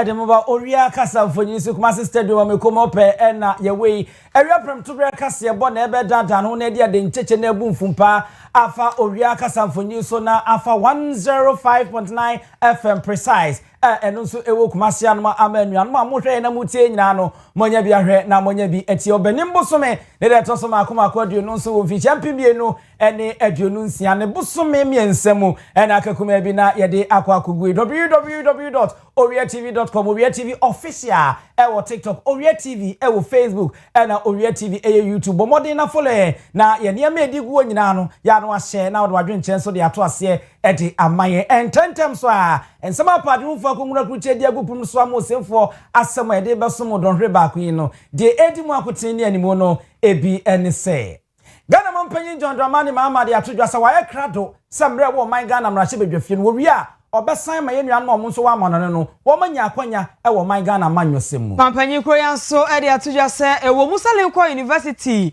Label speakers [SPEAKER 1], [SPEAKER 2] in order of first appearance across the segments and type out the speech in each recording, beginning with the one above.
[SPEAKER 1] Edemba Owia Kaseɛ mfonyi so Kumasi Stadium amekomo pe na yewe ewia prem to bre Kaseɛ bo na ebe dada no na dia de ncheche na ebu mfumpa afa Owia Kaseɛ mfonyi so na afa 105.9 FM precise eno so ewo Kumasi anoma amanu anoma mohwe na mutie nyina no monya bi ahwe na monya bi eti obenim bosome ne de to so makoma akwadue no so wo fi championship no ene aduonu nsia ne bosome miensemu ena akakuma bi na yede akwa akugui www.owiatv.com Owia TV official ewo TikTok Owia TV ewo Facebook ena Owia TV YouTube bomodin na follow na ye niam edigu nyina no ya no ahye na wadwadwe nchen so de ato ase edi amaye ententem so a ensema padum fo akongura kruche di agupum so amosemfo asema ede besomo donhwe baako yi no de edi mu akotin ni animo no ebi ene se Ghana mampanyin John Dramani Mahama de atodwa sa waye krado semre wo man Ghana mrahye bedwafie no wi a obesan ma yenua no mo so wa amano no wo manya akwanya e wo man Ghana manyosem mu mampanyin kroyan so e de atodwa se e wo Musalenko University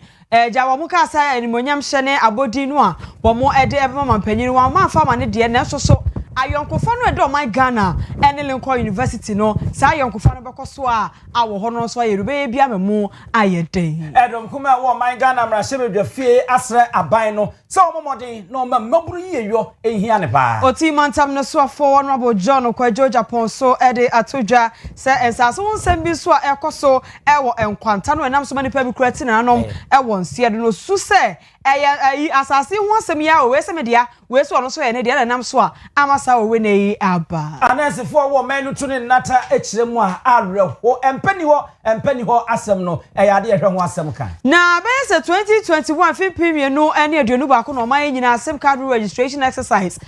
[SPEAKER 1] jawo mu ka sa animonyam hye ne abodi no a wo mo e de e mampanyin wa ma fa ma ne de na so ayonkofo no edo my Ghana ene Lincoln University no sa ayonkofo no bekoso a awo ho no so yerube bia memu ayeden edom kuma wo my Ghana mrahye bedwafie asre aban no se omomodin no maburu yeyo ehia ne ba oti mantam no so afo honorable John Kwajo Japan so ede atodwa se ensaso wonsem bi so a ekoso ewo enkwanta no enam so mani pa bi kurati na anom ewo nsie do no su se eyi asase ho asem ya o we se media we so no so ye ne de na nam so a amasa o we na yi aba anasefo wo manu to ne nata ekiremu a areho empani ho asem no eyade ehwe ho asem kan na be se 2021 fipimie no ene aduonu ba ko no man nyina asem card registration exercise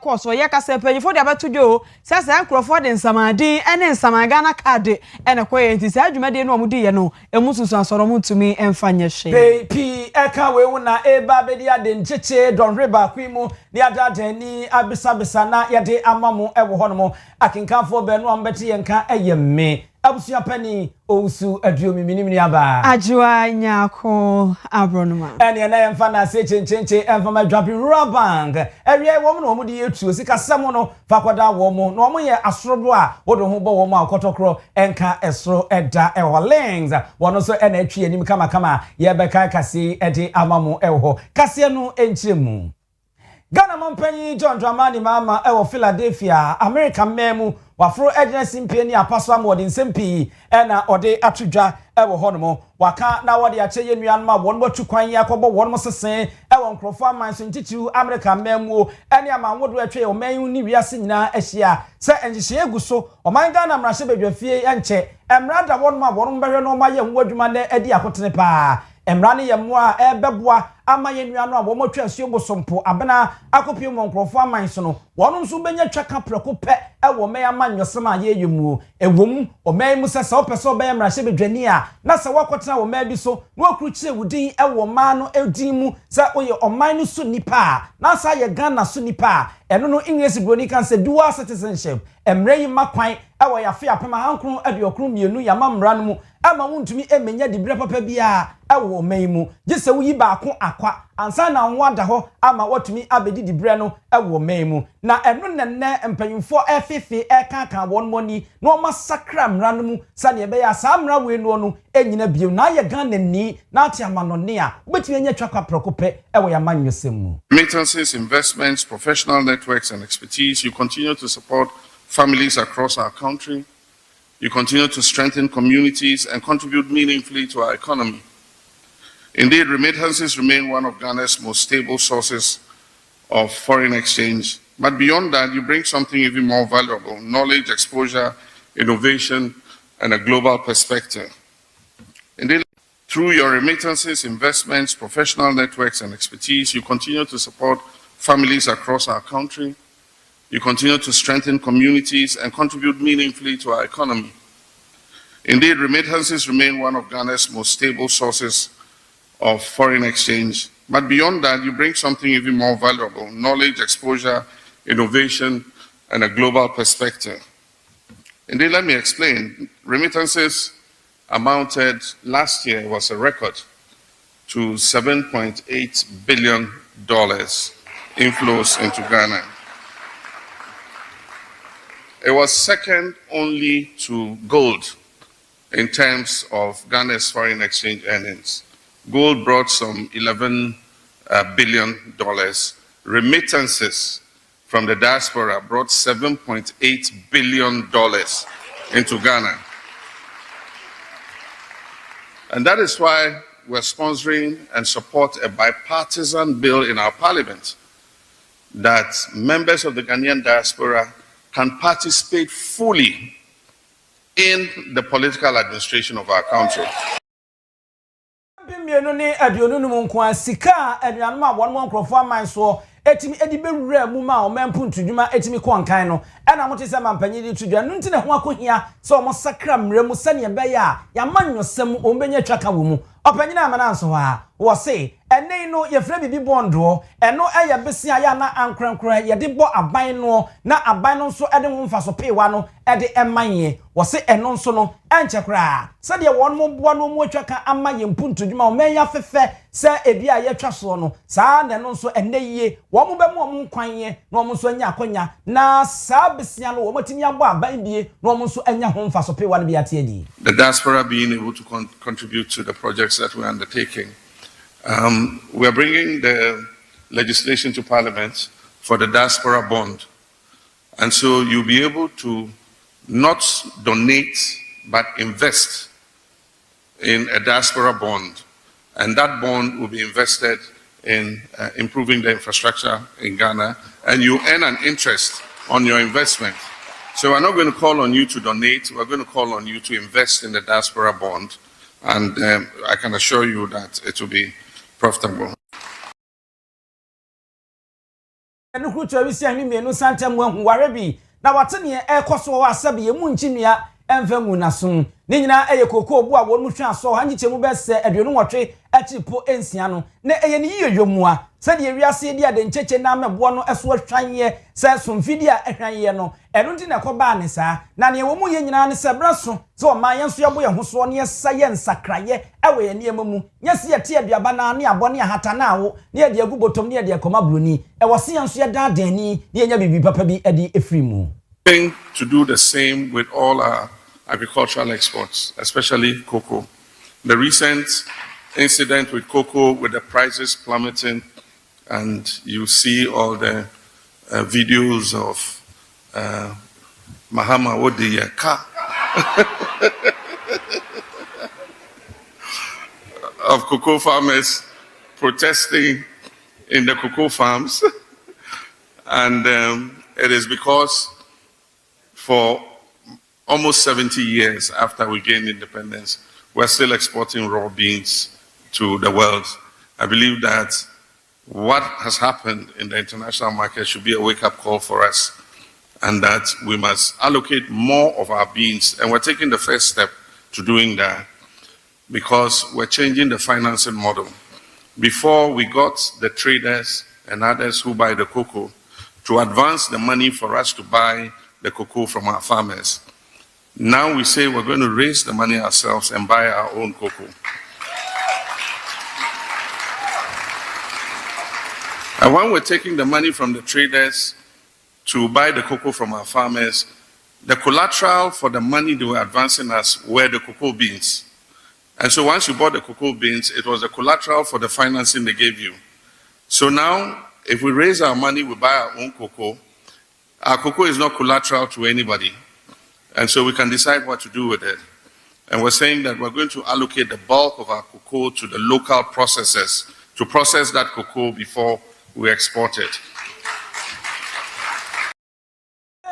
[SPEAKER 1] course Owia Kaseɛ panyifo de abatojo sase ankrofo de nsamadin ene nsamaga na card ene koye nti sa adwumade no omudi ye no emususu asoro mutumi emfanye hye pi eka we na eba bedi ade ncheche donhwe ba kwimu ni adadani abisa na yade amamu ewo hono akinkanfo be no ambeti yenka eyemme abusia pani ousu aduomi minimini aba ajua nyako abronoma ene na yemfa na se chenchenche emfa ma dwapi rural bank ewie wo no mo de yetuo sika semo no fakwada wo mo no mo ye asorobo a wodo ho bo wo mo akotokro enka esoro eda ewo links wono so ena atwi anim kama ye beka kase ede amamu ewo kase no enchiremu Ghana mampanyi John Dramani Mahama ewo Philadelphia America memu wafro agency mpeni apaso amode nsempi ena ode atodwa ewo honomo waka na wode ache yenuan ma won botu kwan ya kobo won mo sesen ewo nkrofo amanso ntitiu America memu ene amanwodo atwe o man ni wiase nyina ahia se enjihye eguso o man Ghana mrahye bedwafie enche emrada won ma won behwe no ma ye ho adwuma na adi akotene pa emrane ye mo a ebeboa ama yenua no a wo motwa asuo bosompo abena akopie mo nkrofo amanso no wono nso benya twaka preko pe ewo me amanyosem a ye yemu ewom o man mu sesa opese obe mrahye bedwani a na se wakotena wo man bi so no akruchire wudin ewo man no edin mu se oye oman no so nipa na sa ye Ghana so nipa eno no English broni kan se dual citizenship emre yi makwan ewo ya fe apema hankron abiokron mienu ya mamra no mu ama wuntumi emenya dibre papa bia ewo man mu gise wo yi baako akwa ansa na nwada ho ama watumi abedi dibre no ewo man mu na eno nenne empanyimfo efefe eka won moni no masakra mra no mu sane ebe ya sa mra we no enyina biem na ye Ghana ni na ati amanone a obetumi enya twakwa prokope ewo ya manyosem mu
[SPEAKER 2] remittances, investments, professional networks and expertise. You continue to support families across our country. You continue to strengthen communities and contribute meaningfully to our economy. Indeed, remittances remain one of Ghana's most stable sources of foreign exchange. But beyond that, you bring something even more valuable: knowledge, exposure, innovation, and a global perspective. Indeed, through your remittances, investments, professional networks, and expertise, you continue to support families across our country. You continue to strengthen communities and contribute meaningfully to our economy. Indeed, remittances remain one of Ghana's most stable sources of foreign exchange. But beyond that, you bring something even more valuable: knowledge, exposure, innovation, and a global perspective. Indeed, let me explain. Remittances amounted last year was a record to $7.8 billion inflows into Ghana. It was second only to gold in terms of Ghana's foreign exchange earnings. Gold brought some $11 billion. Remittances from the diaspora brought $7.8 billion into Ghana. And that is why we're sponsoring and support a bipartisan bill in our parliament that members of the Ghanaian diaspora can participate fully in the political administration of our country.
[SPEAKER 1] Etimi edibe wura mu ma o mempu ntudwuma etimi kwankan no ena mo tese mampanyi di tudwa no ntine ho akohia so mo sakra mremu sane be ya manyosem o mbenya twaka wo mu opanyi na amana nso ha wo se ene no ye fra bibi bondo eno eye besia ya na ankrankra ye de bo aban no na aban no nso ede ho mfaso pewa no ede emanye wo se eno nso no enchekra se de won mo boa no mo twaka amaye mpu ntudwuma o menya fefe se ebi a ye twa so no saa na eno nso ene yie wo mo be mo kwanye na wo nso anya akonya na saa besia no wo matimi abo aban bie na wo nso anya ho mfaso pewa no bi ate adi.
[SPEAKER 2] The diaspora being able to contribute to the projects that we're undertaking. We're bringing the legislation to Parliament for the diaspora bond. And so you'll be able to not donate, but invest in a diaspora bond. And that bond will be invested in improving the infrastructure in Ghana, and you earn an interest on your investment. So we're not going to call on you to donate, we're going to call on you to invest in the diaspora bond. And I can assure you that it will be profitable. Na watene e koso wa asabe emu nchinia emfemu nasun ni nyina eye kokoo bu a wonu twa so hanji chemu be se aduonu nwotwe achipo ensia no na eye ni yiyomua se de wiase di ade ncheche na mebo no eso atwanye se somfidi a ehwanye no enu nti na koba ne saa na ne wo mu ye nyina ne se braso se o man yenso yebo ye hoso ne saye nsakraye ewe ye niemamu nyese ye tie aduaba na ne abone ahata na awo ne ye de agubotom ne ye de akoma broni e wo se yenso ye daadani ne ye nya bibi papa bi edi efrimu. To do the same with all our agricultural exports, especially cocoa. The recent incident with cocoa, with the prices plummeting, and you see all the videos of Mahama Odiyaka of cocoa farmers protesting in the cocoa farms, and it is because for almost 70 years after we gained independence, we're still exporting raw beans to the world. I believe that what has happened in the international market should be a wake-up call for us, and that we must allocate more of our beans. And we're taking the first step to doing that because we're changing the financing model. Before, we got the traders and others who buy the cocoa to advance the money for us to buy the cocoa from our farmers. Now we say we're going to raise the money ourselves and buy our own cocoa. And when we're taking the money from the traders to buy the cocoa from our farmers, the collateral for the money they were advancing us were the cocoa beans. And so once you bought the cocoa beans, it was the collateral for the financing they gave you. So now, if we raise our money, we buy our own cocoa. Our cocoa is not collateral to anybody, and so we can decide what to do with it. And we're saying that we're going to allocate the bulk of our cocoa to the local processors to process that cocoa before we export it.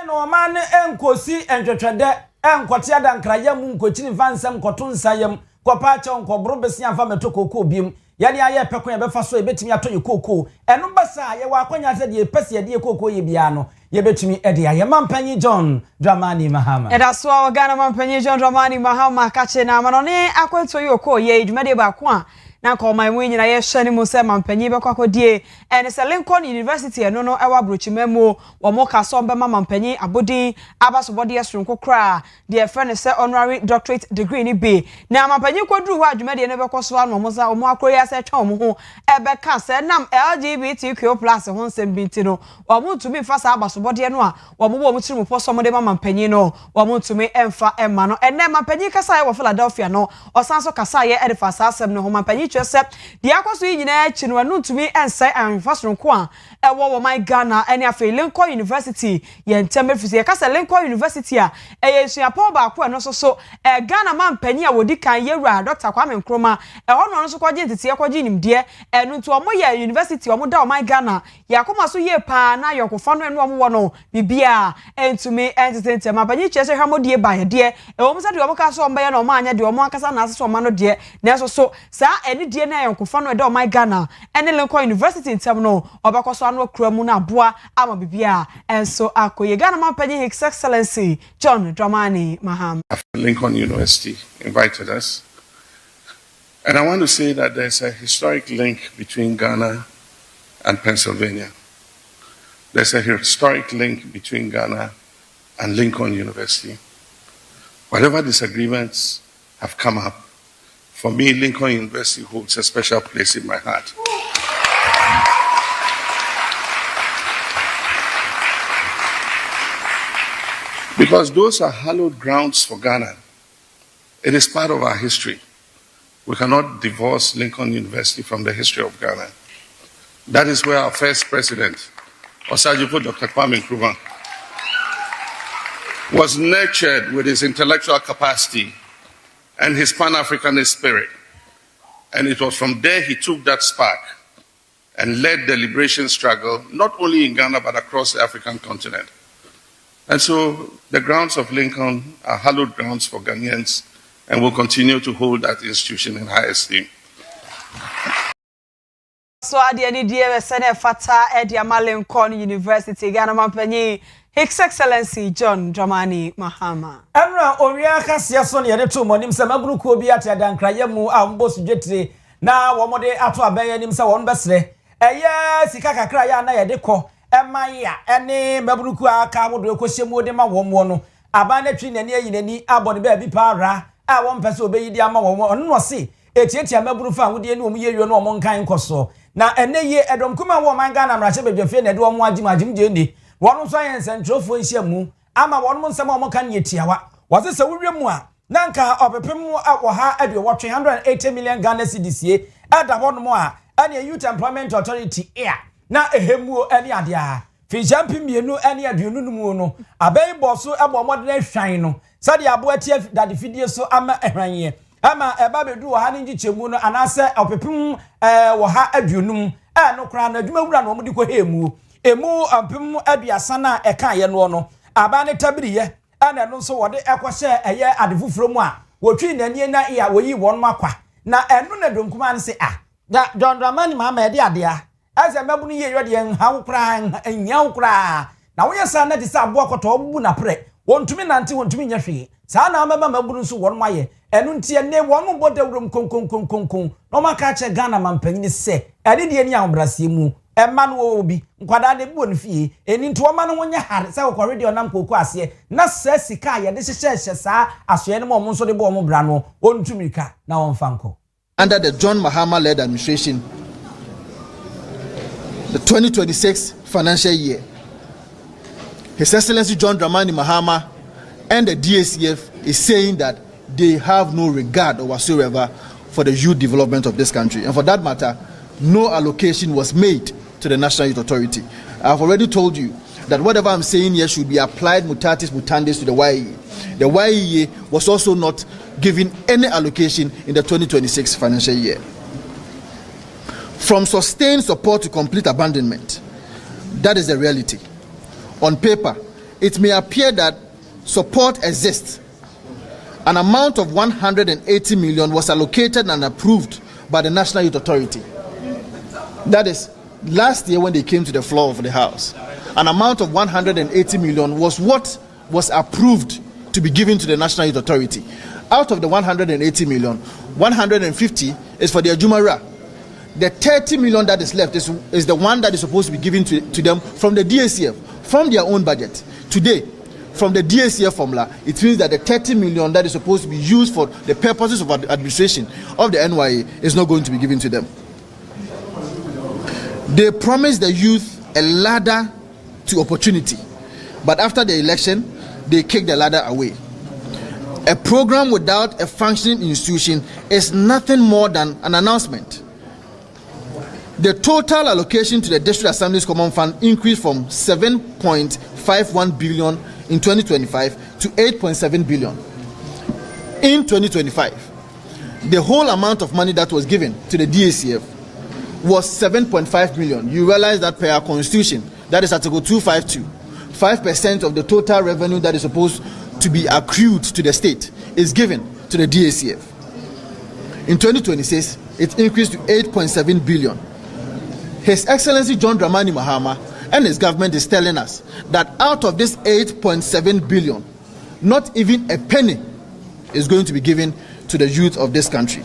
[SPEAKER 1] No man enkosi entwetwede enkotia dankraya mu nkochini vansem kotunsayem kopacha nkobro besia fa meto cocoa biem yani aye pekon be fa so ebetimi ato ye cocoa eno basa ye wa akwanya se de pese ye cocoa ye bia no ye betimi ede aye mampanyi John Dramani Mahama
[SPEAKER 3] eda so wa Ghana mampanyi John Dramani Mahama kache na manone akweto ye ko ye dwumade ba ko a na ko man mu nyina ye hye ne mu se mampanyi be kwakodie ene se Lincoln University eno no ewa brochimemu wo mo ka so be mampanyi abodin abasobode esronko kra de friend se honorary doctorate degree ni be na mampanyi koduru ho adwuma de ne be koso anu mo sa mo akroyi ase twa mo ho ebe ka se nam LGBTQ+ ho nsem binti no wo mo tumi fa sa abasobode no a wo mo tiri mu poso mo de mampanyi no wo mo tumi emfa emma no ene mampanyi kasa ye wo Philadelphia no osanso kasa ye edifa sa asem no ho mampanyi twese de akoso yi nyina chi no anu tumi ense anfasronko a ewo wo my Ghana ene afa Lincoln University ye ntemefisi ye kasa Lincoln University a eye suapon ba ko eno so Ghana mampanyi a wodi kan yewura Dr. Kwame Nkrumah ho no so kwaje ntete kwaje nimde enu nto omo ye university omo da o my Ghana yakoma so ye pa na yokofa no enu omo wo no bibia entumi entete mampanyi chese hwamodie ba ye de ewo msa de omo ka so omba ye no omo anya de omo akasa na asese omo no de na so sa eni de na yokofa no da o my Ghana ene Lincoln University ntem no obakoso anu okura mu na aboa ama bibia enso akoye Ghana mampanyi His Excellency John Dramani Mahama.
[SPEAKER 2] Lincoln University invited us. And I want to say that there's a historic link between Ghana and Pennsylvania. There's a historic link between Ghana and Lincoln University. Whatever disagreements have come up, for me, Lincoln University holds a special place in my heart. Because those are hallowed grounds for Ghana. It is part of our history. We cannot divorce Lincoln University from the history of Ghana. That is where our first president, Osagyefo Dr. Kwame Nkrumah, was nurtured with his intellectual capacity and his Pan-Africanist spirit. And it was from there he took that spark and led the liberation struggle, not only in Ghana, but across the African continent. And so the grounds of Lincoln are hallowed grounds for Ghanaians, and will continue to hold that institution in high esteem.
[SPEAKER 3] So at the end of the day, Senator Fata Ediama Lincoln University, Ghana mampanyi His Excellency John Dramani Mahama.
[SPEAKER 1] Enra Owia Kaseɛ so ne yɛde to mo nim sɛ mabruku obi ate adankraye mu a mbosu dwetire na wo mode ato aban nim sɛ won besre ɛyɛ sika kakra ya na yɛde kɔ ɛmaya ɛne mabruku aka wodo ekohye mu de ma wo mo no aban na twi nani ayi nani abɔ ne ba bi pa ra a won pɛ sɛ obeyi di ama wo ɔno no se etietia mabru fa wode ne omu yewie no omo nkan nkoso na ene ye edom kuma wo man Ghana mrache bedwafie na de omo agim je ni wono so ayen sentrofo nhia mu ama wono nsem omo kan yetiawa wose se wowe mu a na nka opepem wo ha ade wo 180 million Ghana cedis ye ada wono mu a ane Youth Employment Authority air na ehemu ane ade a fi jampi mienu ane aduonu numu no abai boso ebo modern hwan no sade abo atie dade fidie so ama ehwanye ama eba bedu wo ha ne ngichemu no anase opepem wo ha aduonum no kra na adwuma wura no mo de ko hemu emu ampem aduasa na eka ye no no aba ne tabiriye ana no so wode ekohye eye adefufuro mu a wotwi nanie na iya woyi won makwa na enu na donkuma nse da John Dramani Mahama de ade a ase mabunu ye yode enhaw kra enyaw kra na wo yesa na de sa abo akoto obu na pre wontumi nante wontumi nya hwe saa na mama mabunu so won maye enu ntie ne won bodawrum konkon no maka che Ghana mampanyi se ade de ani ahobrasie mu emma no obi nkwada de bu onfie eni nto oma no wonya hare se wo radio nam koku ase na sa sika ye de hyehye saa asoye ne mo nso de bo mo bra no ontumika na won fanko.
[SPEAKER 4] Under the John Mahama-led administration, the 2026 financial year, His Excellency John Dramani Mahama and the DACF is saying that they have no regard whatsoever for the youth development of this country. And for that matter, no allocation was made to the National Youth Authority. I've already told you that whatever I'm saying here should be applied mutatis mutandis to the YEA. The YEA was also not given any allocation in the 2026 financial year. From sustained support to complete abandonment, that is the reality. On paper, it may appear that support exists. An amount of 180 million was allocated and approved by the National Youth Authority. That is, last year when they came to the floor of the House, an amount of 180 million was what was approved to be given to the National Youth Authority. Out of the 180 million, 150 is for the Ajumara. The 30 million that is left is the one that is supposed to be given to them from the DACF, from their own budget. Today, from the DACF formula, it means that the 30 million that is supposed to be used for the purposes of administration of the NYA is not going to be given to them. They promised the youth a ladder to opportunity, but after the election, they kicked the ladder away. A program without a functioning institution is nothing more than an announcement. The total allocation to the District Assembly's Common Fund increased from 7.51 billion in 2025 to 8.7 billion in 2025. The whole amount of money that was given to the DACF was 7.5 billion. You realize that per our constitution, that is Article 252, 5% of the total revenue that is supposed to be accrued to the state is given to the DACF. In 2026, it increased to 8.7 billion. His Excellency John Dramani Mahama and his government is telling us that out of this 8.7 billion, not even a penny is going to be given to the youth of this country.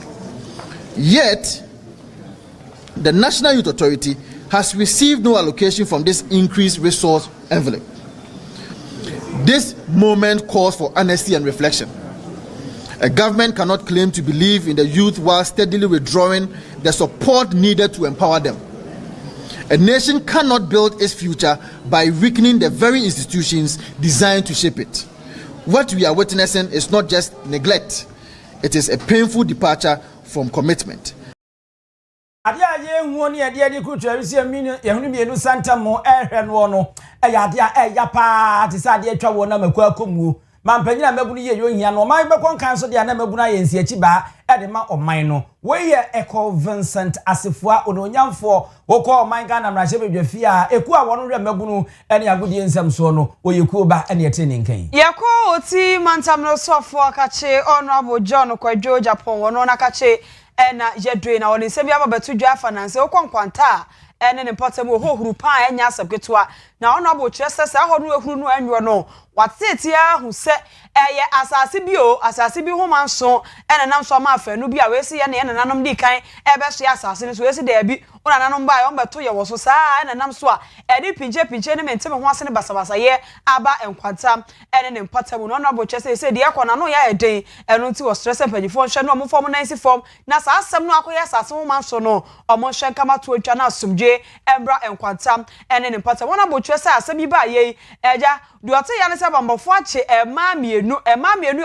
[SPEAKER 4] Yet, the National Youth Authority has received no allocation from this increased resource envelope. This moment calls for honesty and reflection. A government cannot claim to believe in the youth while steadily withdrawing the support needed to empower them. A nation cannot build its future by weakening the very institutions designed to shape it. What we are witnessing is not just neglect, it is a painful departure from commitment.
[SPEAKER 1] Adia ye nwoni adia di kutu awisi aminu yehunu mienu santa mo ehwe no no adia ya pa ti sa adia twa wo na makwa akomu mampanyina mabunu ye yo hia no man be kon kan so dia na mabunu ayensi achi ba e de ma oman no we ye Eco Vincent Asifua ononyamfo wo ko oman ga na mrahye bedwafi a eku a wono hwe mabunu ene agudie nsam so no oyeku ba ene ete ne nkan
[SPEAKER 3] yako oti mantamno sofo akache honorable John Kwadwo Japan wono na kache ena yedwe na woni nsem ya babetu dwa finance okonkwanta ene ne potem ohuru pa enya asabketua na honorable chese ahoru ehuru no anwo no watetia hu se eye asase bi ho manso ene nam so ma afanu bi a wesi ye ne nanom di kan ebe so asase ne so wesi da bi ona nanom ba yo beto ye wo so saa ene nam so a edi pinche ne mentem ho ase ne basabasa ye aba enkwanta ene ne potem no honorable chese se de yakona no ya eden eno nti wo stress pagifo hwe no mo form 90 form na saa asem no akoye asase ho manso no omo hwe nkama to atwa na asumdwe embra enkwanta ene ne potem honorable chese asem ba ye eja duote ya ne se bambofo ache ema mienu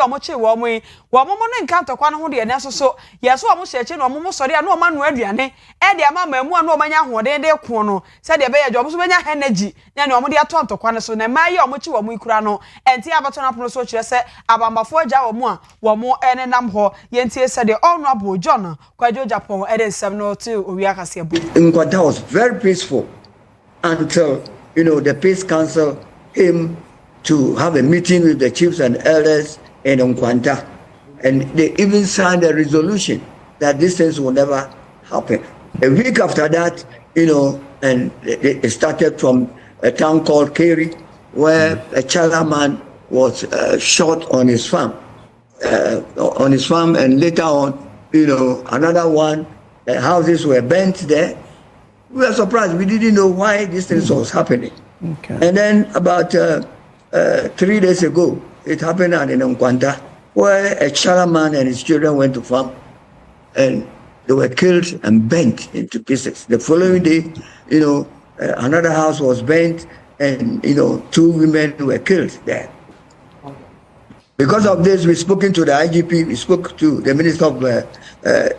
[SPEAKER 3] omo che wo mo no nka ntokwa no ho de ne so yeso omo sheche no omo sori a no omo anu aduane e de ama mamu anu omo nya hoden de ko no se de be ye omo so benya energy na ne omo de ato ntokwa ne so na ma ye omo che wo mo ikura no enti abato na pono so kire se abambafo agya wo mo a wo mo ene nam ho ye ntie se de honorable John Kwadwo Japan e de nsem no to Owia Kaseɛ bu
[SPEAKER 5] Nkwanta was very peaceful until the Peace Council came to have a meeting with the chiefs and elders in Nkwanta, and they even signed a resolution that these things will never happen. A week after that, and it started from a town called Keri, where a Chalaman was shot on his farm, and later on, another one, the houses were burnt there. We were surprised. We didn't know why this thing was happening. Okay. And then about 3 days ago, it happened in Nkwanta, where a Chalaman and his children went to farm, and they were killed and burnt into pieces. The following day, another house was burnt, and 2 women were killed there. Because of this, we spoke to the IGP, we spoke to the Minister of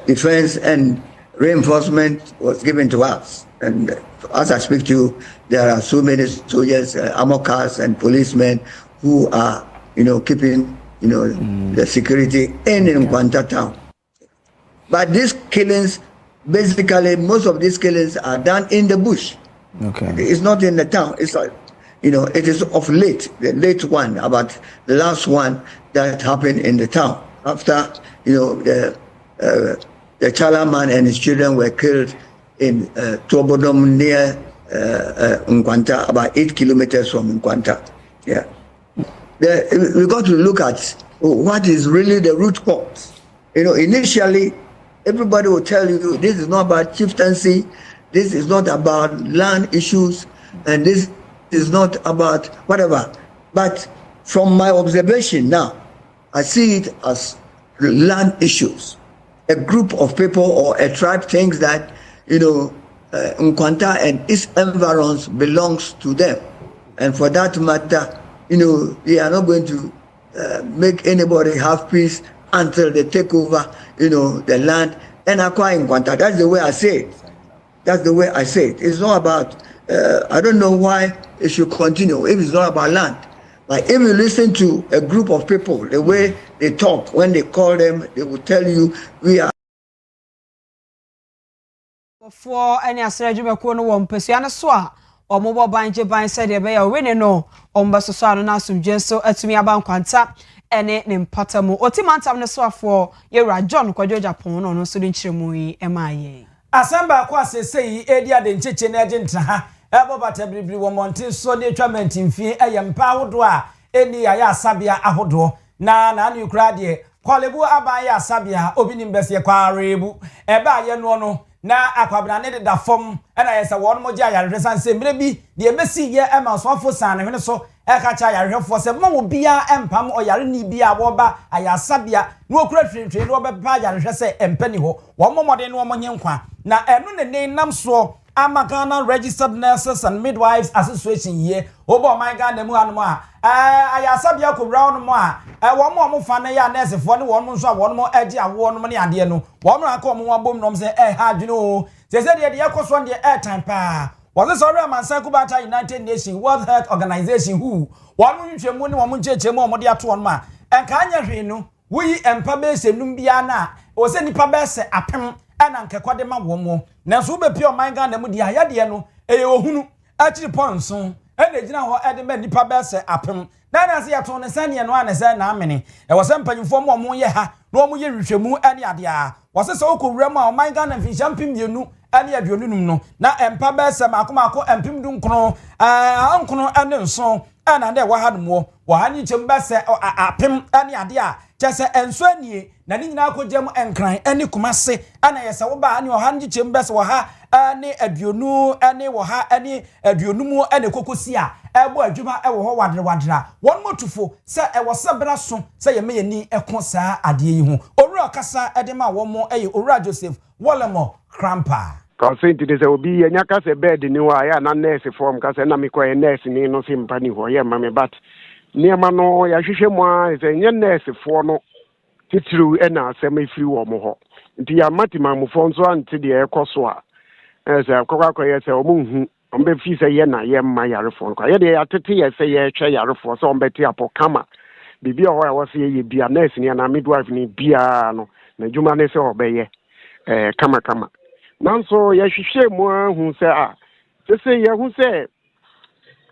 [SPEAKER 5] Defense, and reinforcement was given to us. And as I speak to you, there are so many soldiers, armor cars, and policemen who are, keeping, the security in Nkwanta town. But these killings, basically, most of these killings are done in the bush. Okay. It's not in the town. It's like, it is of late, the late one, about the last one that happened in the town. After, the Chalaman and his children were killed in Tobodom near Nkwanta, about 8 kilometers from Nkwanta. Yeah. We got to look at what is really the root cause. Initially, everybody will tell you this is not about chieftaincy, this is not about land issues, and this is not about whatever. But from my observation now, I see it as land issues. A group of people or a tribe thinks that, Nkwanta and its environs belongs to them. And for that matter, they are not going to make anybody have peace until they take over, the land and acquire Nkwanta. That's the way I say it. That's the way I say it. It's not about, I don't know why it should continue if it's not about land. Like if you listen to a group of people, the way they talk, when they call them, they will tell you, we are.
[SPEAKER 3] For any assertion, no one Pesiana Swa or mobile banje by said a bear winning no on Bassano Nasum Genso at me about Quanta and it named Patamu or Timanta Naswa for Yera John Quajo Japon or no student Chimui MIA.
[SPEAKER 1] Asamba kwase sei edia de ncheche na agent ha ebo batabibiri wo monte so de twament mfie eyempa ahodo a eni ya asabia ahodo na nukra de kwalebu aban ya asabia obi nimbese kwarebu ebe aye no na akwabra ne da fom na yesa won mo gya yarehwe sanse mire bi de ebesi ye ema sofo san ne hwene so eka cha yarehwefo se mo bia empam oyare ni bia wo ba ayasabia na okura twintwe no obepa yarehwe se empani ho wo momode no mo nyenkwa na enu ne nam so Ghana Registered Nurses and Midwives Association here obo my Ghana mu anmo a ayasabia ko round mo a wo mo fa na ya nurse fo ne wo mo nso a wo mo agi awo no ne ade no wo mo aka mo wabom no se ha adwene o se de yakoso de airtime pa was sorry amansan kubata United Nations World Health Organization who wo mo ntwemu ne wo mo ncheche mo mo de ato no ma enka anya hwe no wuyi empa be se num bia na o se nipa be se apem ana nkekwade ma wo mo na so be pio man Ghana mu dia yade no eye ohunu akiri ponson ene gina ho ede ma nipa be se apem na se yato ne sane no ana se na amene e wo se mpanyimfo mo ye ha no mo ye hwehwemu ane ade a wo se okowura mu a man Ghana fi champim bienu ane aduonunum no na empa be se makomako empim du nkron ankono ane nson ana de wa hadmo wo hanyi chem be se apem ane ade a chese enso anie na ni nyina akogem enkran ani kumase ana yesa wo ba ani ohanji chembese wo ha ani aduonu ani wo ha ani aduonumu ani kokosi a ebo adwuma ewo ho wadra won motufo se ewo sebra so se ye meyani eko saa ade yi ho owura kasa edema wo mo eye owura Joseph Wolemo Krampa
[SPEAKER 6] Consent is obi nya kase bed ni wa ya na nurse form kase na mekọ nurse ni no simpani ho ye mame but niema no ya hwehwe mu a se nye nurse fo no titru ena asem efiri wo mo ho nti ya matima mu fo nso ante de ekoso a se akokwa ye se omunhu ombe fi se ye na ye ma yarefo nko ye de ya tete ye se ye twa yarefo so ombe ti apo kama bibi ho ya wo se ye bia nurse ni na midwife ni bia no na juma ne se obeye kama nanso ya hwehwe mu hu se a se ye hu se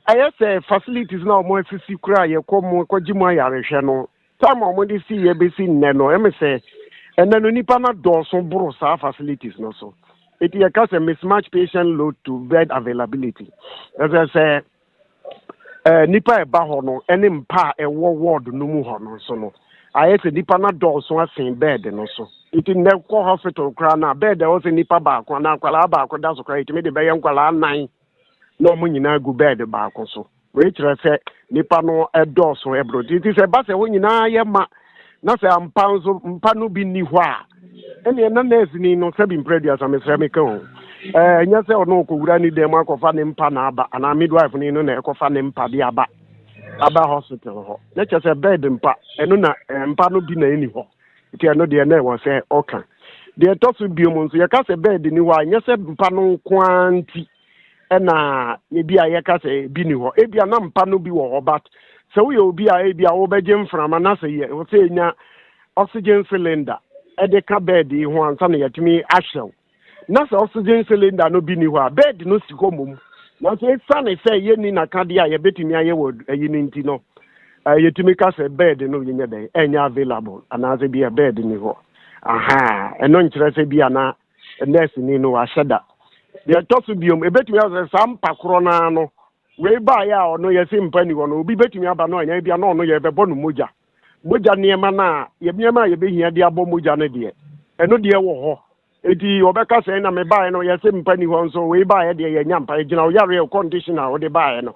[SPEAKER 6] ayese facilities na omo afisi kura ye komo kwajimu ayarehwe no time omo di si ye besi nne no emese enano nipa na doso bro sa facilities no so it ye cause a mismatch patient load to bed availability as I say nipa e ba ho no ene mpa e wo ward no mu ho no so no ayese nipa na doso asen bed no so it in the hospital kura na bed e wo se nipa ba kwa na kwala ba kwa da so kra it me de be ye nkwala 9 no mo nyina gu bed ba ko so we kire se nipa no edoso ebro ti se ba se wo nyina ye ma na se ampanzo mpano bi ni ho a ene na nurse ni no se bi predia am se me kan nya se ono ko wura ni dem akofa ne mpa na aba ana midwife ni no na ekofa ne mpa bi aba hospital ho na che se bed mpa eno na mpa no bi na eni ho ti eno de na wo se okan de tosu bi omo nso ye ka se bed ni ho a nya se mpa no kwanti ena ebi a ye ka se bi ni ho ebi na mpa no bi wo ho but se wo ye obi a ebi a wo beje mframa na se ye wo se nya oxygen cylinder e de ka bed ho ansa na yetimi ahyew na se oxygen cylinder no bi ni ho a bed no si ko mom na se sane se ye ni na ka dia ye betimi aye wo ayi ni nti no yetimi ka se bed no ye nya den enya available ana se bi a bed ni ho aha eno nkyere se bi ana nurse ni no wa sheda de tosu biom ebetimi ase sam pakro na no we ba ya ono ye simpani ho no obi betimi aba no anya bia no ono ye bebo no moja niema na ye niema ye behia de abo moja ne de eno de wo ho edi obeka say na me bae no yese mpani ho nso we bae de ye nyampa gina o yare condition a wo de bae no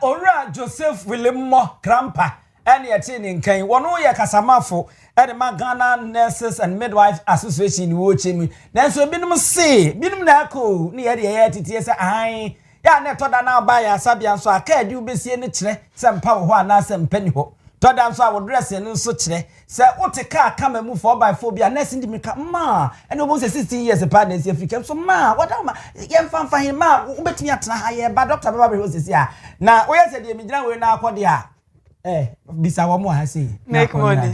[SPEAKER 1] Ora Joseph Willemmo Krampa and yet in Kane, one Owia Kaseɛ at the Ghana Nurses and Midwives Association watching me. Then so binum say, binum nako, near the air TTS. I ya never now buy a Sabian so I can't do be seeing it, some power one some penny ho. Todam so I would dress in such say what a car come and move 4x4 be a nest in the ma and almost 16 years apart if you came so ma what am I young fan for him ma bet me at higher but Dr. Baba was here now where said the Midland will now call the bisa wa mo ha say
[SPEAKER 3] make money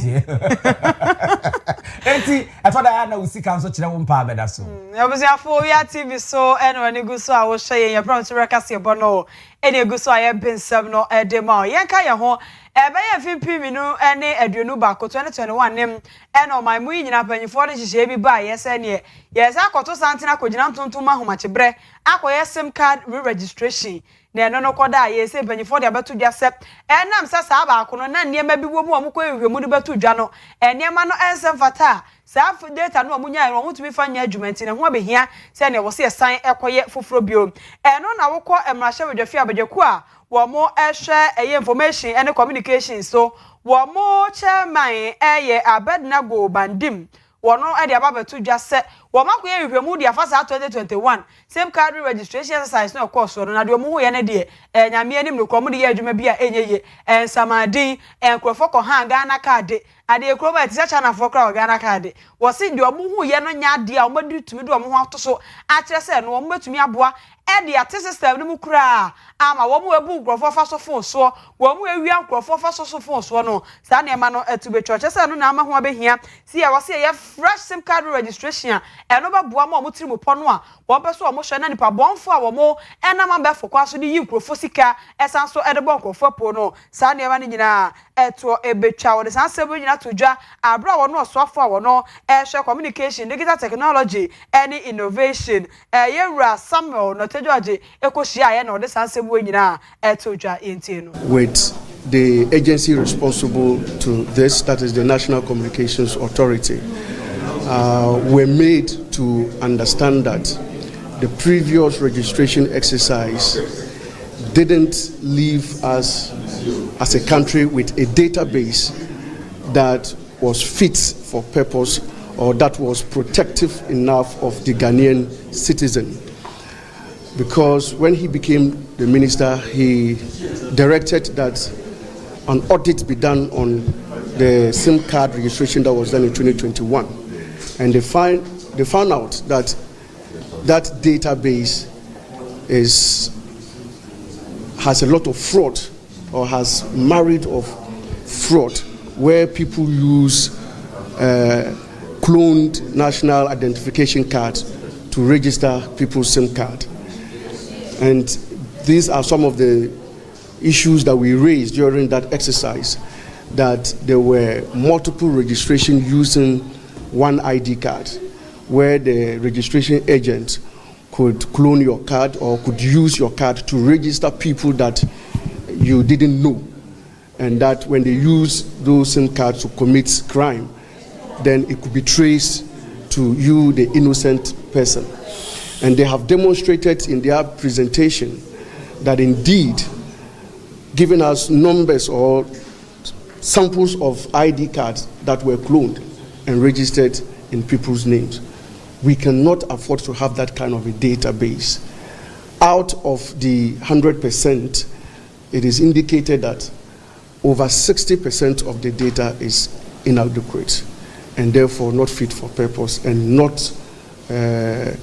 [SPEAKER 1] enti afoda ya na usi kan so kire wo mpa abeda so
[SPEAKER 3] abusiafo Owia TV so eno ani gu so a wo hye ye promise Owia Kaseɛ bo no eni gu so a ye bensam no de ma ye ka ye ho ebe ye fimpi mi no ene aduonu ba ko 2021 nem eno my mu nyina panyifo de hye bi ba ye se ne ye sa akoto santina kogina ntontom ahomachebre akoye sim card re-registration na eno no koda ye se panyifo de abeto dwa sep enam sa sa ba ko no na niema bi wo mu amukọ ehwemu de beto dwa no eniema no ensem fata sa data no amunya ero mutumi fanya adwumenti ne ho abehia se ne wo se san ekoye foforo bio eno na wokọ emrahye wedwafi abegyeku a wo mo ehwe information and communication so wo mo chairman eye Abednego Bandim wono e de ababeto dwa se wo makọ ehwemu de afasa 2021 same card registration exercise no course no na de mo ho ye ne de nyame anim no kromo de ye adwuma bi a enyeye ensamadin enkrofo ko han Ghana card ade ekroba etisa chana for crowd Ghana card wo se de mo ho ye no nya de a wo madu tumi de mo ho atoso a kire se no wo matumi aboa e de ate system no mu kura ama wo mo ebu nkrofo fa so fon so wo mo ewia nkrofo fa so fon so no sa na ema no etube church se no na ama ho abehia si ya wo se ye fresh sim card registration eno ba boa ma wo tiri mo pono a wo pe so wo hwe na nipa bonfo a wo mo ena ma be fokwa so de yi nkrofo sika esan so ede bon nkrofo po no sa na ema ni nyina eto ebetwa wo de san sebo nyina todwa abra wo no osofo a wo no ehwe communication digital technology any innovation yewura Samuel no tejoje ekohia ye no de san sebo nyina etodwa entie no
[SPEAKER 7] with the agency responsible to this, that is the National Communications Authority, were made to understand that the previous registration exercise didn't leave us as a country with a database that was fit for purpose or that was protective enough of the Ghanaian citizen. Because when he became the minister, he directed that an audit be done on the SIM card registration that was done in 2021. And they found out that that database has a lot of fraud, or has married of fraud, where people use cloned national identification cards to register people's SIM card. And these are some of the issues that we raised during that exercise, that there were multiple registration using one ID card, where the registration agent could clone your card or could use your card to register people that you didn't know, and that when they use those SIM cards to commit crime, then it could be traced to you, the innocent person. And they have demonstrated in their presentation that indeed, giving us numbers or samples of ID cards that were cloned and registered in people's names. We cannot afford to have that kind of a database. Out of the 100%, it is indicated that over 60% of the data is inadequate and therefore not fit for purpose and